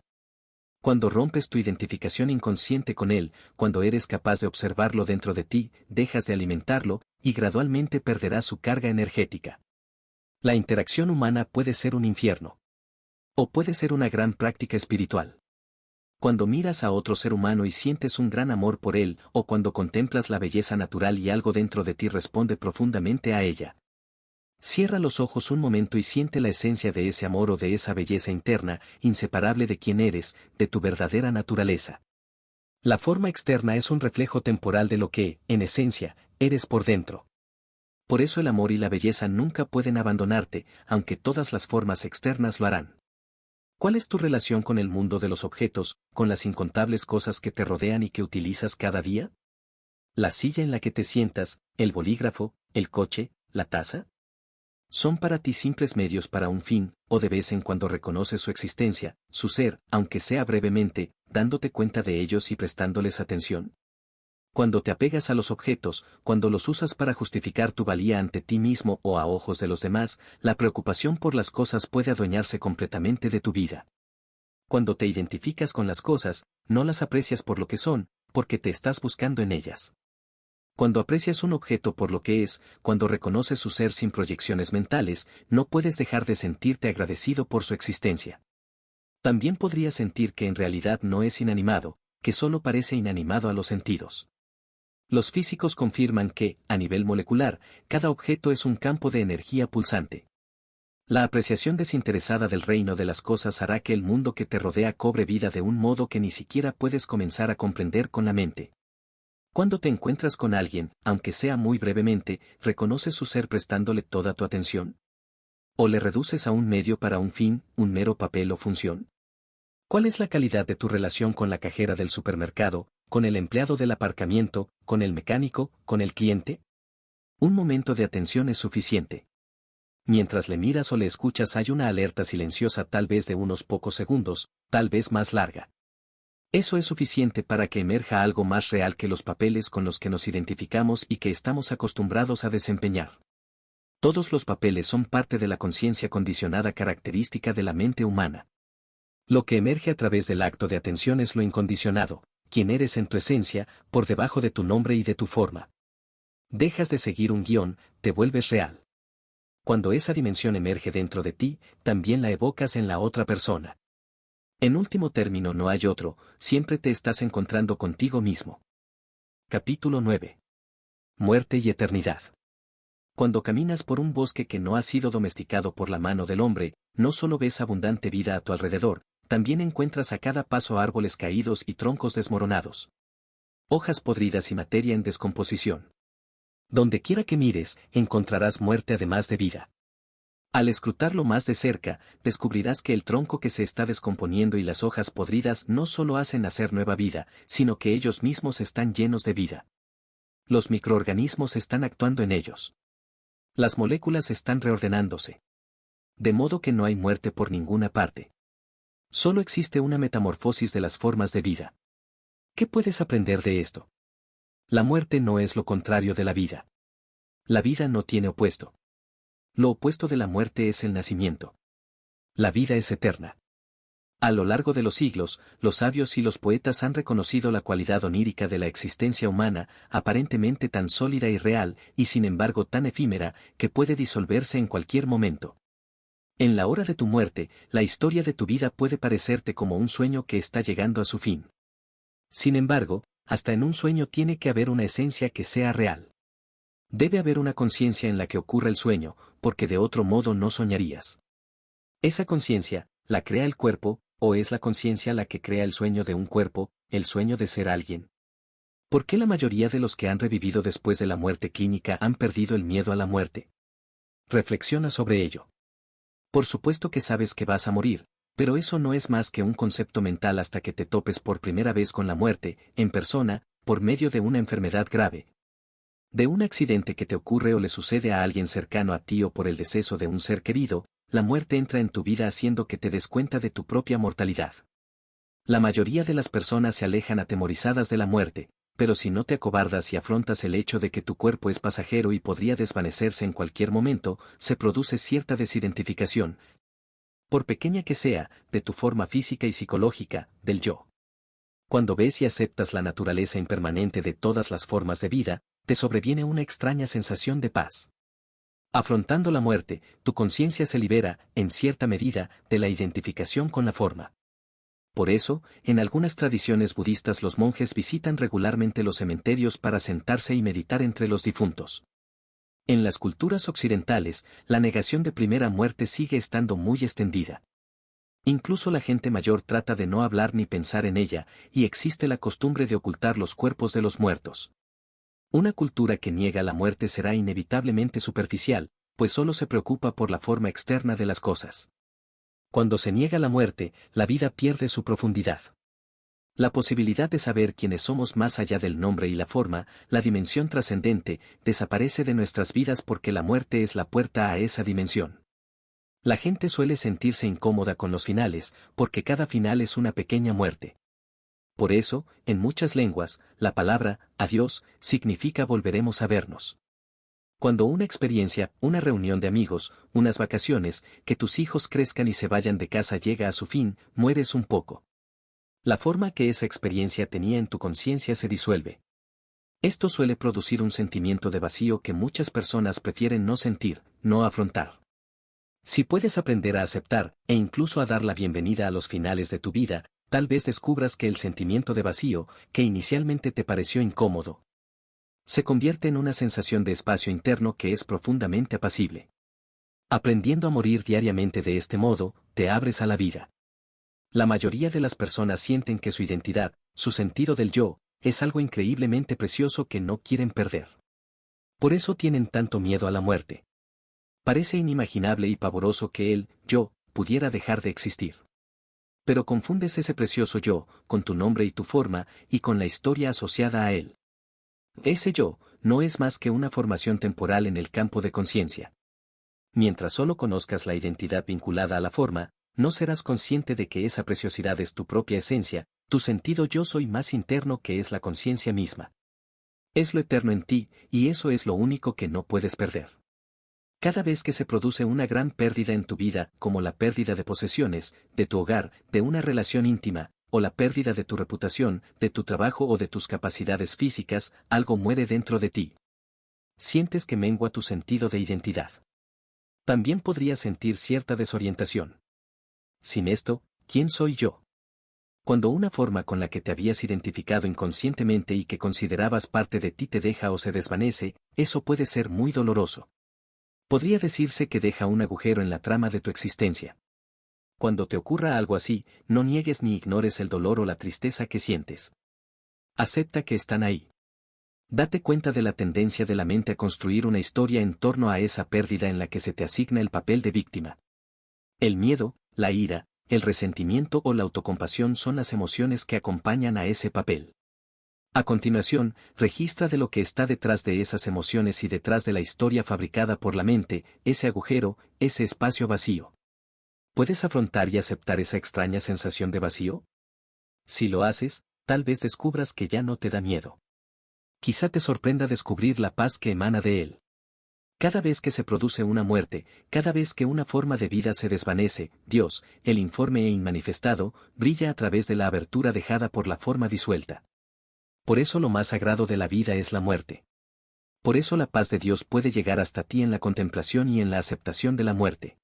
Cuando rompes tu identificación inconsciente con él, cuando eres capaz de observarlo dentro de ti, dejas de alimentarlo, y gradualmente perderás su carga energética. La interacción humana puede ser un infierno. O puede ser una gran práctica espiritual. Cuando miras a otro ser humano y sientes un gran amor por él, o cuando contemplas la belleza natural y algo dentro de ti responde profundamente a ella. Cierra los ojos un momento y siente la esencia de ese amor o de esa belleza interna, inseparable de quién eres, de tu verdadera naturaleza. La forma externa es un reflejo temporal de lo que, en esencia, eres por dentro. Por eso el amor y la belleza nunca pueden abandonarte, aunque todas las formas externas lo harán. ¿Cuál es tu relación con el mundo de los objetos, con las incontables cosas que te rodean y que utilizas cada día? ¿La silla en la que te sientas, el bolígrafo, el coche, la taza? ¿Son para ti simples medios para un fin, o de vez en cuando reconoces su existencia, su ser, aunque sea brevemente, dándote cuenta de ellos y prestándoles atención? Cuando te apegas a los objetos, cuando los usas para justificar tu valía ante ti mismo o a ojos de los demás, la preocupación por las cosas puede adueñarse completamente de tu vida. Cuando te identificas con las cosas, no las aprecias por lo que son, porque te estás buscando en ellas. Cuando aprecias un objeto por lo que es, cuando reconoces su ser sin proyecciones mentales, no puedes dejar de sentirte agradecido por su existencia. También podrías sentir que en realidad no es inanimado, que solo parece inanimado a los sentidos. Los físicos confirman que, a nivel molecular, cada objeto es un campo de energía pulsante. La apreciación desinteresada del reino de las cosas hará que el mundo que te rodea cobre vida de un modo que ni siquiera puedes comenzar a comprender con la mente. Cuando te encuentras con alguien, aunque sea muy brevemente, ¿reconoces su ser prestándole toda tu atención? ¿O le reduces a un medio para un fin, un mero papel o función? ¿Cuál es la calidad de tu relación con la cajera del supermercado, con el empleado del aparcamiento, con el mecánico, con el cliente? Un momento de atención es suficiente. Mientras le miras o le escuchas hay una alerta silenciosa tal vez de unos pocos segundos, tal vez más larga. Eso es suficiente para que emerja algo más real que los papeles con los que nos identificamos y que estamos acostumbrados a desempeñar. Todos los papeles son parte de la conciencia condicionada característica de la mente humana. Lo que emerge a través del acto de atención es lo incondicionado, quien eres en tu esencia, por debajo de tu nombre y de tu forma. Dejas de seguir un guión, te vuelves real. Cuando esa dimensión emerge dentro de ti, también la evocas en la otra persona. En último término no hay otro, siempre te estás encontrando contigo mismo. Capítulo 9. Muerte y eternidad. Cuando caminas por un bosque que no ha sido domesticado por la mano del hombre, no solo ves abundante vida a tu alrededor, también encuentras a cada paso árboles caídos y troncos desmoronados. Hojas podridas y materia en descomposición. Donde quiera que mires, encontrarás muerte además de vida. Al escrutarlo más de cerca, descubrirás que el tronco que se está descomponiendo y las hojas podridas no solo hacen nacer nueva vida, sino que ellos mismos están llenos de vida. Los microorganismos están actuando en ellos. Las moléculas están reordenándose. De modo que no hay muerte por ninguna parte. Solo existe una metamorfosis de las formas de vida. ¿Qué puedes aprender de esto? La muerte no es lo contrario de la vida. La vida no tiene opuesto. Lo opuesto de la muerte es el nacimiento. La vida es eterna. A lo largo de los siglos, los sabios y los poetas han reconocido la cualidad onírica de la existencia humana, aparentemente tan sólida y real, y sin embargo tan efímera, que puede disolverse en cualquier momento. En la hora de tu muerte, la historia de tu vida puede parecerte como un sueño que está llegando a su fin. Sin embargo, hasta en un sueño tiene que haber una esencia que sea real. Debe haber una conciencia en la que ocurra el sueño, porque de otro modo no soñarías. Esa conciencia, ¿la crea el cuerpo, o es la conciencia la que crea el sueño de un cuerpo, el sueño de ser alguien? ¿Por qué la mayoría de los que han revivido después de la muerte clínica han perdido el miedo a la muerte? Reflexiona sobre ello. Por supuesto que sabes que vas a morir, pero eso no es más que un concepto mental hasta que te topes por primera vez con la muerte, en persona, por medio de una enfermedad grave. De un accidente que te ocurre o le sucede a alguien cercano a ti o por el deceso de un ser querido, la muerte entra en tu vida haciendo que te des cuenta de tu propia mortalidad. La mayoría de las personas se alejan atemorizadas de la muerte, pero si no te acobardas y afrontas el hecho de que tu cuerpo es pasajero y podría desvanecerse en cualquier momento, se produce cierta desidentificación, por pequeña que sea, de tu forma física y psicológica, del yo. Cuando ves y aceptas la naturaleza impermanente de todas las formas de vida, te sobreviene una extraña sensación de paz. Afrontando la muerte, tu conciencia se libera, en cierta medida, de la identificación con la forma. Por eso, en algunas tradiciones budistas los monjes visitan regularmente los cementerios para sentarse y meditar entre los difuntos. En las culturas occidentales, la negación de primera muerte sigue estando muy extendida. Incluso la gente mayor trata de no hablar ni pensar en ella, y existe la costumbre de ocultar los cuerpos de los muertos. Una cultura que niega la muerte será inevitablemente superficial, pues solo se preocupa por la forma externa de las cosas. Cuando se niega la muerte, la vida pierde su profundidad. La posibilidad de saber quiénes somos más allá del nombre y la forma, la dimensión trascendente, desaparece de nuestras vidas porque la muerte es la puerta a esa dimensión. La gente suele sentirse incómoda con los finales, porque cada final es una pequeña muerte. Por eso, en muchas lenguas, la palabra adiós significa volveremos a vernos. Cuando una experiencia, una reunión de amigos, unas vacaciones, que tus hijos crezcan y se vayan de casa llega a su fin, mueres un poco. La forma que esa experiencia tenía en tu conciencia se disuelve. Esto suele producir un sentimiento de vacío que muchas personas prefieren no sentir, no afrontar. Si puedes aprender a aceptar, e incluso a dar la bienvenida a los finales de tu vida, tal vez descubras que el sentimiento de vacío, que inicialmente te pareció incómodo, se convierte en una sensación de espacio interno que es profundamente apacible. Aprendiendo a morir diariamente de este modo, te abres a la vida. La mayoría de las personas sienten que su identidad, su sentido del yo, es algo increíblemente precioso que no quieren perder. Por eso tienen tanto miedo a la muerte. Parece inimaginable y pavoroso que el yo pudiera dejar de existir. Pero confundes ese precioso yo, con tu nombre y tu forma, y con la historia asociada a él. Ese yo, no es más que una formación temporal en el campo de conciencia. Mientras solo conozcas la identidad vinculada a la forma, no serás consciente de que esa preciosidad es tu propia esencia, tu sentido yo soy más interno que es la conciencia misma. Es lo eterno en ti, y eso es lo único que no puedes perder. Cada vez que se produce una gran pérdida en tu vida, como la pérdida de posesiones, de tu hogar, de una relación íntima, o la pérdida de tu reputación, de tu trabajo o de tus capacidades físicas, algo muere dentro de ti. Sientes que mengua tu sentido de identidad. También podrías sentir cierta desorientación. Sin esto, ¿quién soy yo? Cuando una forma con la que te habías identificado inconscientemente y que considerabas parte de ti te deja o se desvanece, eso puede ser muy doloroso. Podría decirse que deja un agujero en la trama de tu existencia. Cuando te ocurra algo así, no niegues ni ignores el dolor o la tristeza que sientes. Acepta que están ahí. Date cuenta de la tendencia de la mente a construir una historia en torno a esa pérdida en la que se te asigna el papel de víctima. El miedo, la ira, el resentimiento o la autocompasión son las emociones que acompañan a ese papel. A continuación, registra de lo que está detrás de esas emociones y detrás de la historia fabricada por la mente, ese agujero, ese espacio vacío. ¿Puedes afrontar y aceptar esa extraña sensación de vacío? Si lo haces, tal vez descubras que ya no te da miedo. Quizá te sorprenda descubrir la paz que emana de él. Cada vez que se produce una muerte, cada vez que una forma de vida se desvanece, Dios, el informe e inmanifestado, brilla a través de la abertura dejada por la forma disuelta. Por eso lo más sagrado de la vida es la muerte. Por eso la paz de Dios puede llegar hasta ti en la contemplación y en la aceptación de la muerte.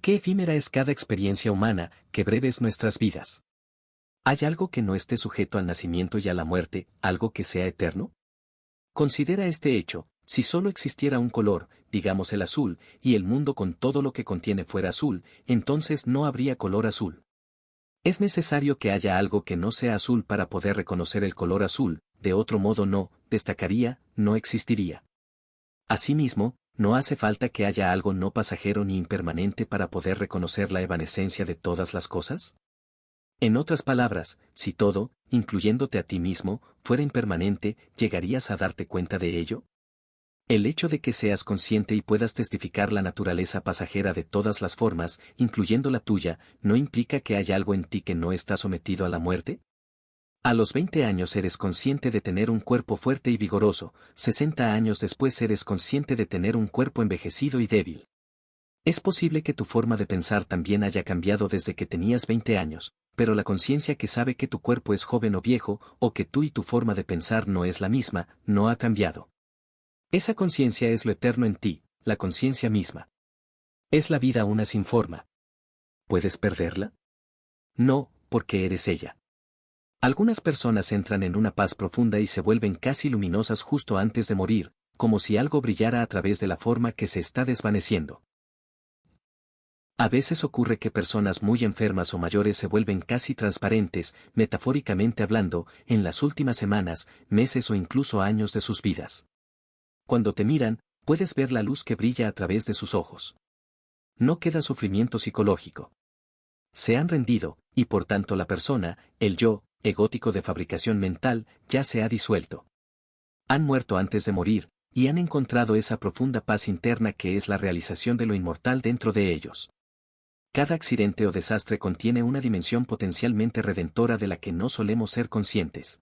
Qué efímera es cada experiencia humana, qué breves nuestras vidas. ¿Hay algo que no esté sujeto al nacimiento y a la muerte, algo que sea eterno? Considera este hecho, si solo existiera un color, digamos el azul, y el mundo con todo lo que contiene fuera azul, entonces no habría color azul. Es necesario que haya algo que no sea azul para poder reconocer el color azul, de otro modo no, destacaría, no existiría. Asimismo, no hace falta que haya algo no pasajero ni impermanente para poder reconocer la evanescencia de todas las cosas. En otras palabras, si todo, incluyéndote a ti mismo, fuera impermanente, ¿llegarías a darte cuenta de ello? El hecho de que seas consciente y puedas testificar la naturaleza pasajera de todas las formas, incluyendo la tuya, ¿no implica que hay algo en ti que no está sometido a la muerte? A los 20 años eres consciente de tener un cuerpo fuerte y vigoroso, 60 años después eres consciente de tener un cuerpo envejecido y débil. Es posible que tu forma de pensar también haya cambiado desde que tenías 20 años, pero la conciencia que sabe que tu cuerpo es joven o viejo, o que tú y tu forma de pensar no es la misma, no ha cambiado. Esa conciencia es lo eterno en ti, la conciencia misma. ¿Es la vida una sin forma? ¿Puedes perderla? No, porque eres ella. Algunas personas entran en una paz profunda y se vuelven casi luminosas justo antes de morir, como si algo brillara a través de la forma que se está desvaneciendo. A veces ocurre que personas muy enfermas o mayores se vuelven casi transparentes, metafóricamente hablando, en las últimas semanas, meses o incluso años de sus vidas. Cuando te miran, puedes ver la luz que brilla a través de sus ojos. No queda sufrimiento psicológico. Se han rendido, y por tanto la persona, el yo, egótico de fabricación mental, ya se ha disuelto. Han muerto antes de morir, y han encontrado esa profunda paz interna que es la realización de lo inmortal dentro de ellos. Cada accidente o desastre contiene una dimensión potencialmente redentora de la que no solemos ser conscientes.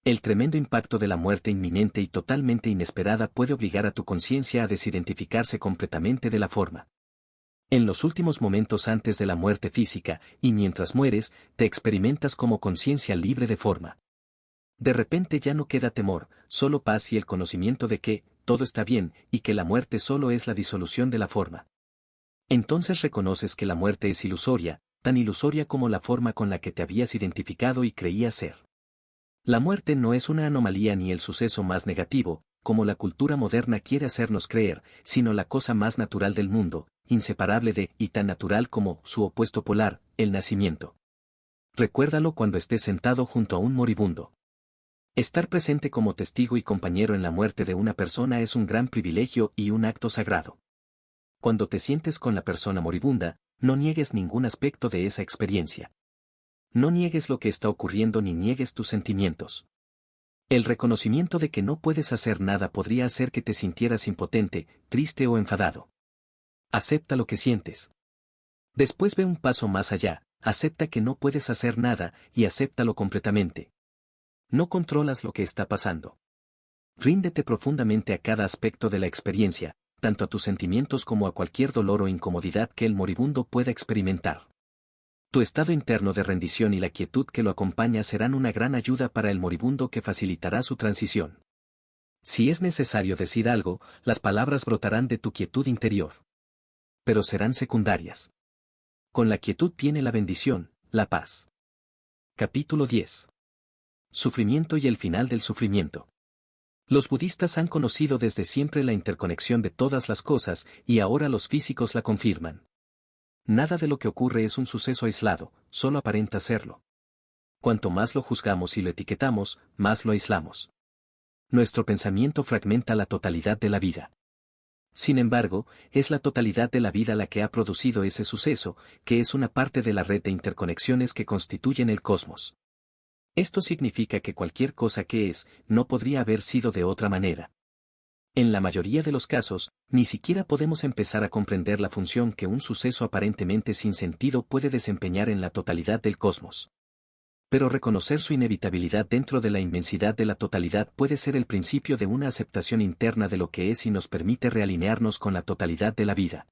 El tremendo impacto de la muerte inminente y totalmente inesperada puede obligar a tu conciencia a desidentificarse completamente de la forma. En los últimos momentos antes de la muerte física, y mientras mueres, te experimentas como conciencia libre de forma. De repente ya no queda temor, solo paz y el conocimiento de que, todo está bien, y que la muerte solo es la disolución de la forma. Entonces reconoces que la muerte es ilusoria, tan ilusoria como la forma con la que te habías identificado y creías ser. La muerte no es una anomalía ni el suceso más negativo, como la cultura moderna quiere hacernos creer, sino la cosa más natural del mundo, inseparable de, y tan natural como, su opuesto polar, el nacimiento. Recuérdalo cuando estés sentado junto a un moribundo. Estar presente como testigo y compañero en la muerte de una persona es un gran privilegio y un acto sagrado. Cuando te sientes con la persona moribunda, no niegues ningún aspecto de esa experiencia. No niegues lo que está ocurriendo ni niegues tus sentimientos. El reconocimiento de que no puedes hacer nada podría hacer que te sintieras impotente, triste o enfadado. Acepta lo que sientes. Después ve un paso más allá, acepta que no puedes hacer nada y acéptalo completamente. No controlas lo que está pasando. Ríndete profundamente a cada aspecto de la experiencia, tanto a tus sentimientos como a cualquier dolor o incomodidad que el moribundo pueda experimentar. Tu estado interno de rendición y la quietud que lo acompaña serán una gran ayuda para el moribundo que facilitará su transición. Si es necesario decir algo, las palabras brotarán de tu quietud interior. Pero serán secundarias. Con la quietud viene la bendición, la paz. Capítulo 10. Sufrimiento y el final del sufrimiento. Los budistas han conocido desde siempre la interconexión de todas las cosas, y ahora los físicos la confirman. Nada de lo que ocurre es un suceso aislado, solo aparenta serlo. Cuanto más lo juzgamos y lo etiquetamos, más lo aislamos. Nuestro pensamiento fragmenta la totalidad de la vida. Sin embargo, es la totalidad de la vida la que ha producido ese suceso, que es una parte de la red de interconexiones que constituyen el cosmos. Esto significa que cualquier cosa que es, no podría haber sido de otra manera. En la mayoría de los casos, ni siquiera podemos empezar a comprender la función que un suceso aparentemente sin sentido puede desempeñar en la totalidad del cosmos. Pero reconocer su inevitabilidad dentro de la inmensidad de la totalidad puede ser el principio de una aceptación interna de lo que es y nos permite realinearnos con la totalidad de la vida.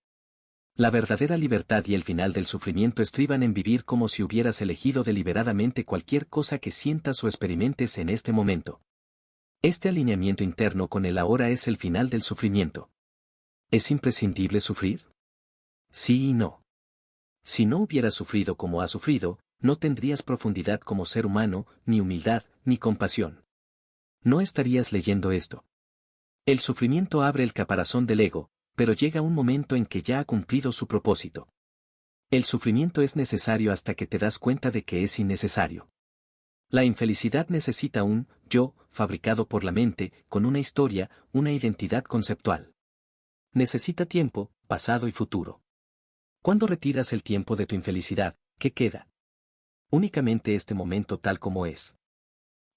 La verdadera libertad y el final del sufrimiento estriban en vivir como si hubieras elegido deliberadamente cualquier cosa que sientas o experimentes en este momento. Este alineamiento interno con el ahora es el final del sufrimiento. ¿Es imprescindible sufrir? Sí y no. Si no hubieras sufrido como has sufrido, no tendrías profundidad como ser humano, ni humildad, ni compasión. No estarías leyendo esto. El sufrimiento abre el caparazón del ego, pero llega un momento en que ya ha cumplido su propósito. El sufrimiento es necesario hasta que te das cuenta de que es innecesario. La infelicidad necesita un yo, fabricado por la mente, con una historia, una identidad conceptual. Necesita tiempo, pasado y futuro. Cuando retiras el tiempo de tu infelicidad, ¿qué queda? Únicamente este momento tal como es.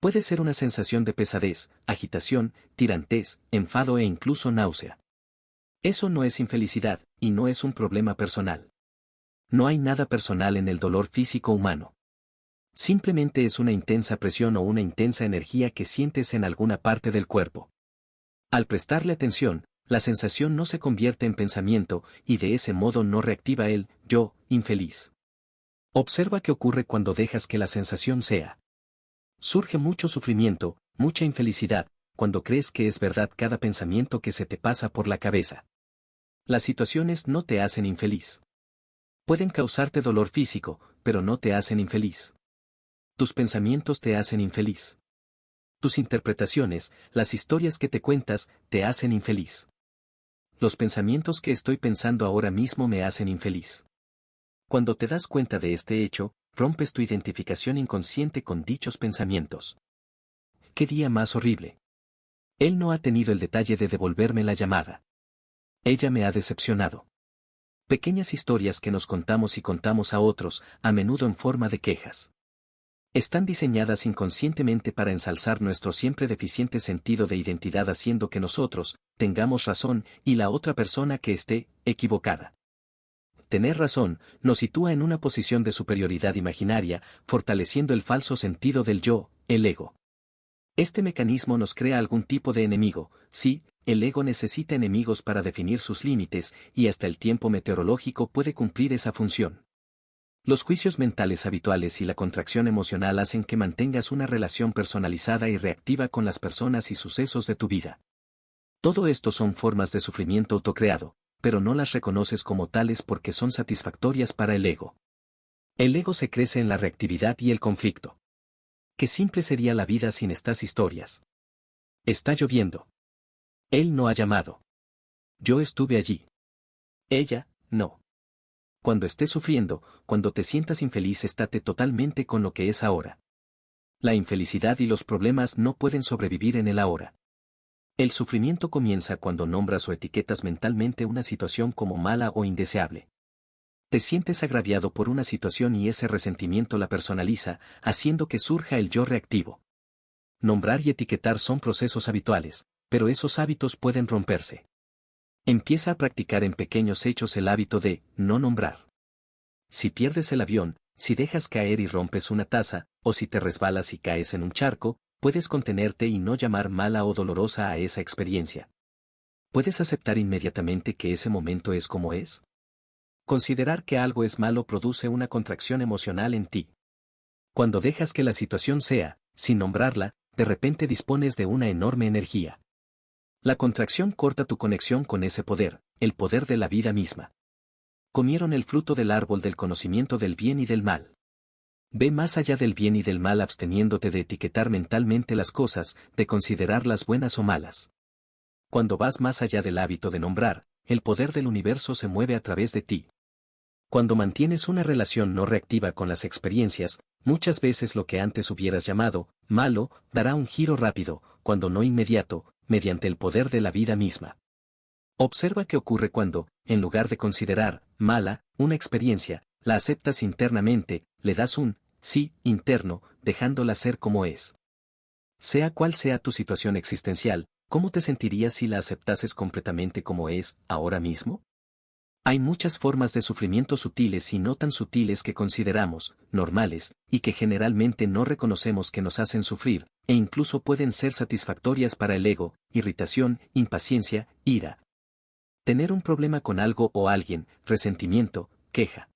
Puede ser una sensación de pesadez, agitación, tirantez, enfado e incluso náusea. Eso no es infelicidad, y no es un problema personal. No hay nada personal en el dolor físico humano. Simplemente es una intensa presión o una intensa energía que sientes en alguna parte del cuerpo. Al prestarle atención, la sensación no se convierte en pensamiento y de ese modo no reactiva el yo infeliz. Observa qué ocurre cuando dejas que la sensación sea. Surge mucho sufrimiento, mucha infelicidad, cuando crees que es verdad cada pensamiento que se te pasa por la cabeza. Las situaciones no te hacen infeliz. Pueden causarte dolor físico, pero no te hacen infeliz. Tus pensamientos te hacen infeliz. Tus interpretaciones, las historias que te cuentas, te hacen infeliz. Los pensamientos que estoy pensando ahora mismo me hacen infeliz. Cuando te das cuenta de este hecho, rompes tu identificación inconsciente con dichos pensamientos. ¡Qué día más horrible! Él no ha tenido el detalle de devolverme la llamada. Ella me ha decepcionado. Pequeñas historias que nos contamos y contamos a otros, a menudo en forma de quejas. Están diseñadas inconscientemente para ensalzar nuestro siempre deficiente sentido de identidad haciendo que nosotros tengamos razón y la otra persona que esté equivocada. Tener razón nos sitúa en una posición de superioridad imaginaria, fortaleciendo el falso sentido del yo, el ego. Este mecanismo nos crea algún tipo de enemigo, sí, el ego necesita enemigos para definir sus límites y hasta el tiempo meteorológico puede cumplir esa función. Los juicios mentales habituales y la contracción emocional hacen que mantengas una relación personalizada y reactiva con las personas y sucesos de tu vida. Todo esto son formas de sufrimiento autocreado, pero no las reconoces como tales porque son satisfactorias para el ego. El ego se crece en la reactividad y el conflicto. Qué simple sería la vida sin estas historias. Está lloviendo. Él no ha llamado. Yo estuve allí. Ella, no. Cuando estés sufriendo, cuando te sientas infeliz, estate totalmente con lo que es ahora. La infelicidad y los problemas no pueden sobrevivir en el ahora. El sufrimiento comienza cuando nombras o etiquetas mentalmente una situación como mala o indeseable. Te sientes agraviado por una situación y ese resentimiento la personaliza, haciendo que surja el yo reactivo. Nombrar y etiquetar son procesos habituales, pero esos hábitos pueden romperse. Empieza a practicar en pequeños hechos el hábito de no nombrar. Si pierdes el avión, si dejas caer y rompes una taza, o si te resbalas y caes en un charco, puedes contenerte y no llamar mala o dolorosa a esa experiencia. ¿Puedes aceptar inmediatamente que ese momento es como es? Considerar que algo es malo produce una contracción emocional en ti. Cuando dejas que la situación sea, sin nombrarla, de repente dispones de una enorme energía. La contracción corta tu conexión con ese poder, el poder de la vida misma. Comieron el fruto del árbol del conocimiento del bien y del mal. Ve más allá del bien y del mal absteniéndote de etiquetar mentalmente las cosas, de considerarlas buenas o malas. Cuando vas más allá del hábito de nombrar, el poder del universo se mueve a través de ti. Cuando mantienes una relación no reactiva con las experiencias, muchas veces lo que antes hubieras llamado malo dará un giro rápido, cuando no inmediato, mediante el poder de la vida misma. Observa qué ocurre cuando, en lugar de considerar mala una experiencia, la aceptas internamente, le das un sí interno, dejándola ser como es. Sea cual sea tu situación existencial, ¿cómo te sentirías si la aceptases completamente como es, ahora mismo? Hay muchas formas de sufrimiento sutiles y no tan sutiles que consideramos normales, y que generalmente no reconocemos que nos hacen sufrir, e incluso pueden ser satisfactorias para el ego: irritación, impaciencia, ira. Tener un problema con algo o alguien, resentimiento, queja.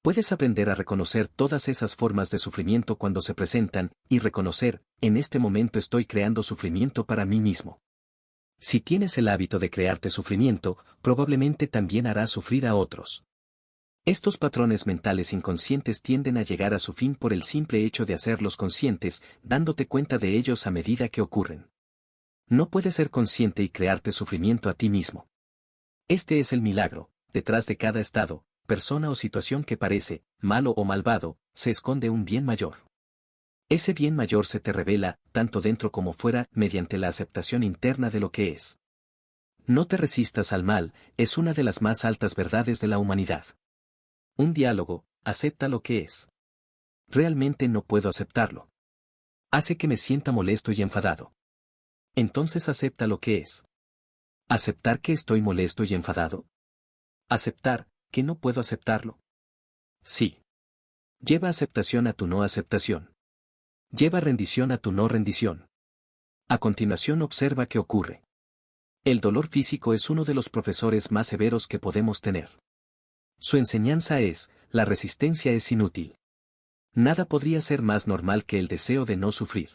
Puedes aprender a reconocer todas esas formas de sufrimiento cuando se presentan, y reconocer: en este momento estoy creando sufrimiento para mí mismo. Si tienes el hábito de crearte sufrimiento, probablemente también harás sufrir a otros. Estos patrones mentales inconscientes tienden a llegar a su fin por el simple hecho de hacerlos conscientes, dándote cuenta de ellos a medida que ocurren. No puedes ser consciente y crearte sufrimiento a ti mismo. Este es el milagro: detrás de cada estado, persona o situación que parece malo o malvado, se esconde un bien mayor. Ese bien mayor se te revela, tanto dentro como fuera, mediante la aceptación interna de lo que es. No te resistas al mal, es una de las más altas verdades de la humanidad. Un diálogo: acepta lo que es. Realmente no puedo aceptarlo. Hace que me sienta molesto y enfadado. Entonces acepta lo que es. ¿Aceptar que estoy molesto y enfadado? ¿Aceptar que no puedo aceptarlo? Sí. Lleva aceptación a tu no aceptación. Lleva rendición a tu no rendición. A continuación observa qué ocurre. El dolor físico es uno de los profesores más severos que podemos tener. Su enseñanza es: la resistencia es inútil. Nada podría ser más normal que el deseo de no sufrir.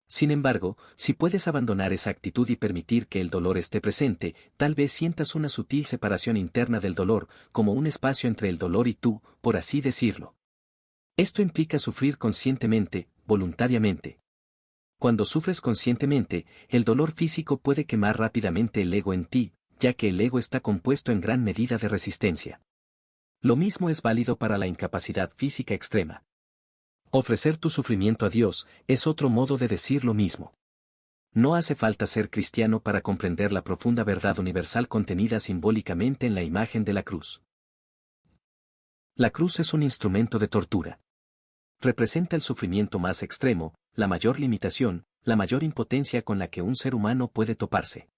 Sin embargo, si puedes abandonar esa actitud y permitir que el dolor esté presente, tal vez sientas una sutil separación interna del dolor, como un espacio entre el dolor y tú, por así decirlo. Esto implica sufrir conscientemente, voluntariamente. Cuando sufres conscientemente, el dolor físico puede quemar rápidamente el ego en ti, ya que el ego está compuesto en gran medida de resistencia. Lo mismo es válido para la incapacidad física extrema. Ofrecer tu sufrimiento a Dios es otro modo de decir lo mismo. No hace falta ser cristiano para comprender la profunda verdad universal contenida simbólicamente en la imagen de la cruz. La cruz es un instrumento de tortura. Representa el sufrimiento más extremo, la mayor limitación, la mayor impotencia con la que un ser humano puede toparse.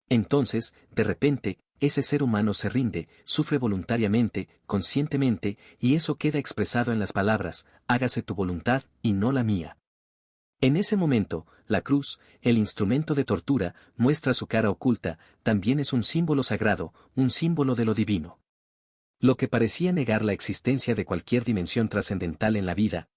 Entonces, de repente, ese ser humano se rinde, sufre voluntariamente, conscientemente, y eso queda expresado en las palabras: hágase tu voluntad, y no la mía. En ese momento, la cruz, el instrumento de tortura, muestra su cara oculta, también es un símbolo sagrado, un símbolo de lo divino. Lo que parecía negar la existencia de cualquier dimensión trascendental en la vida,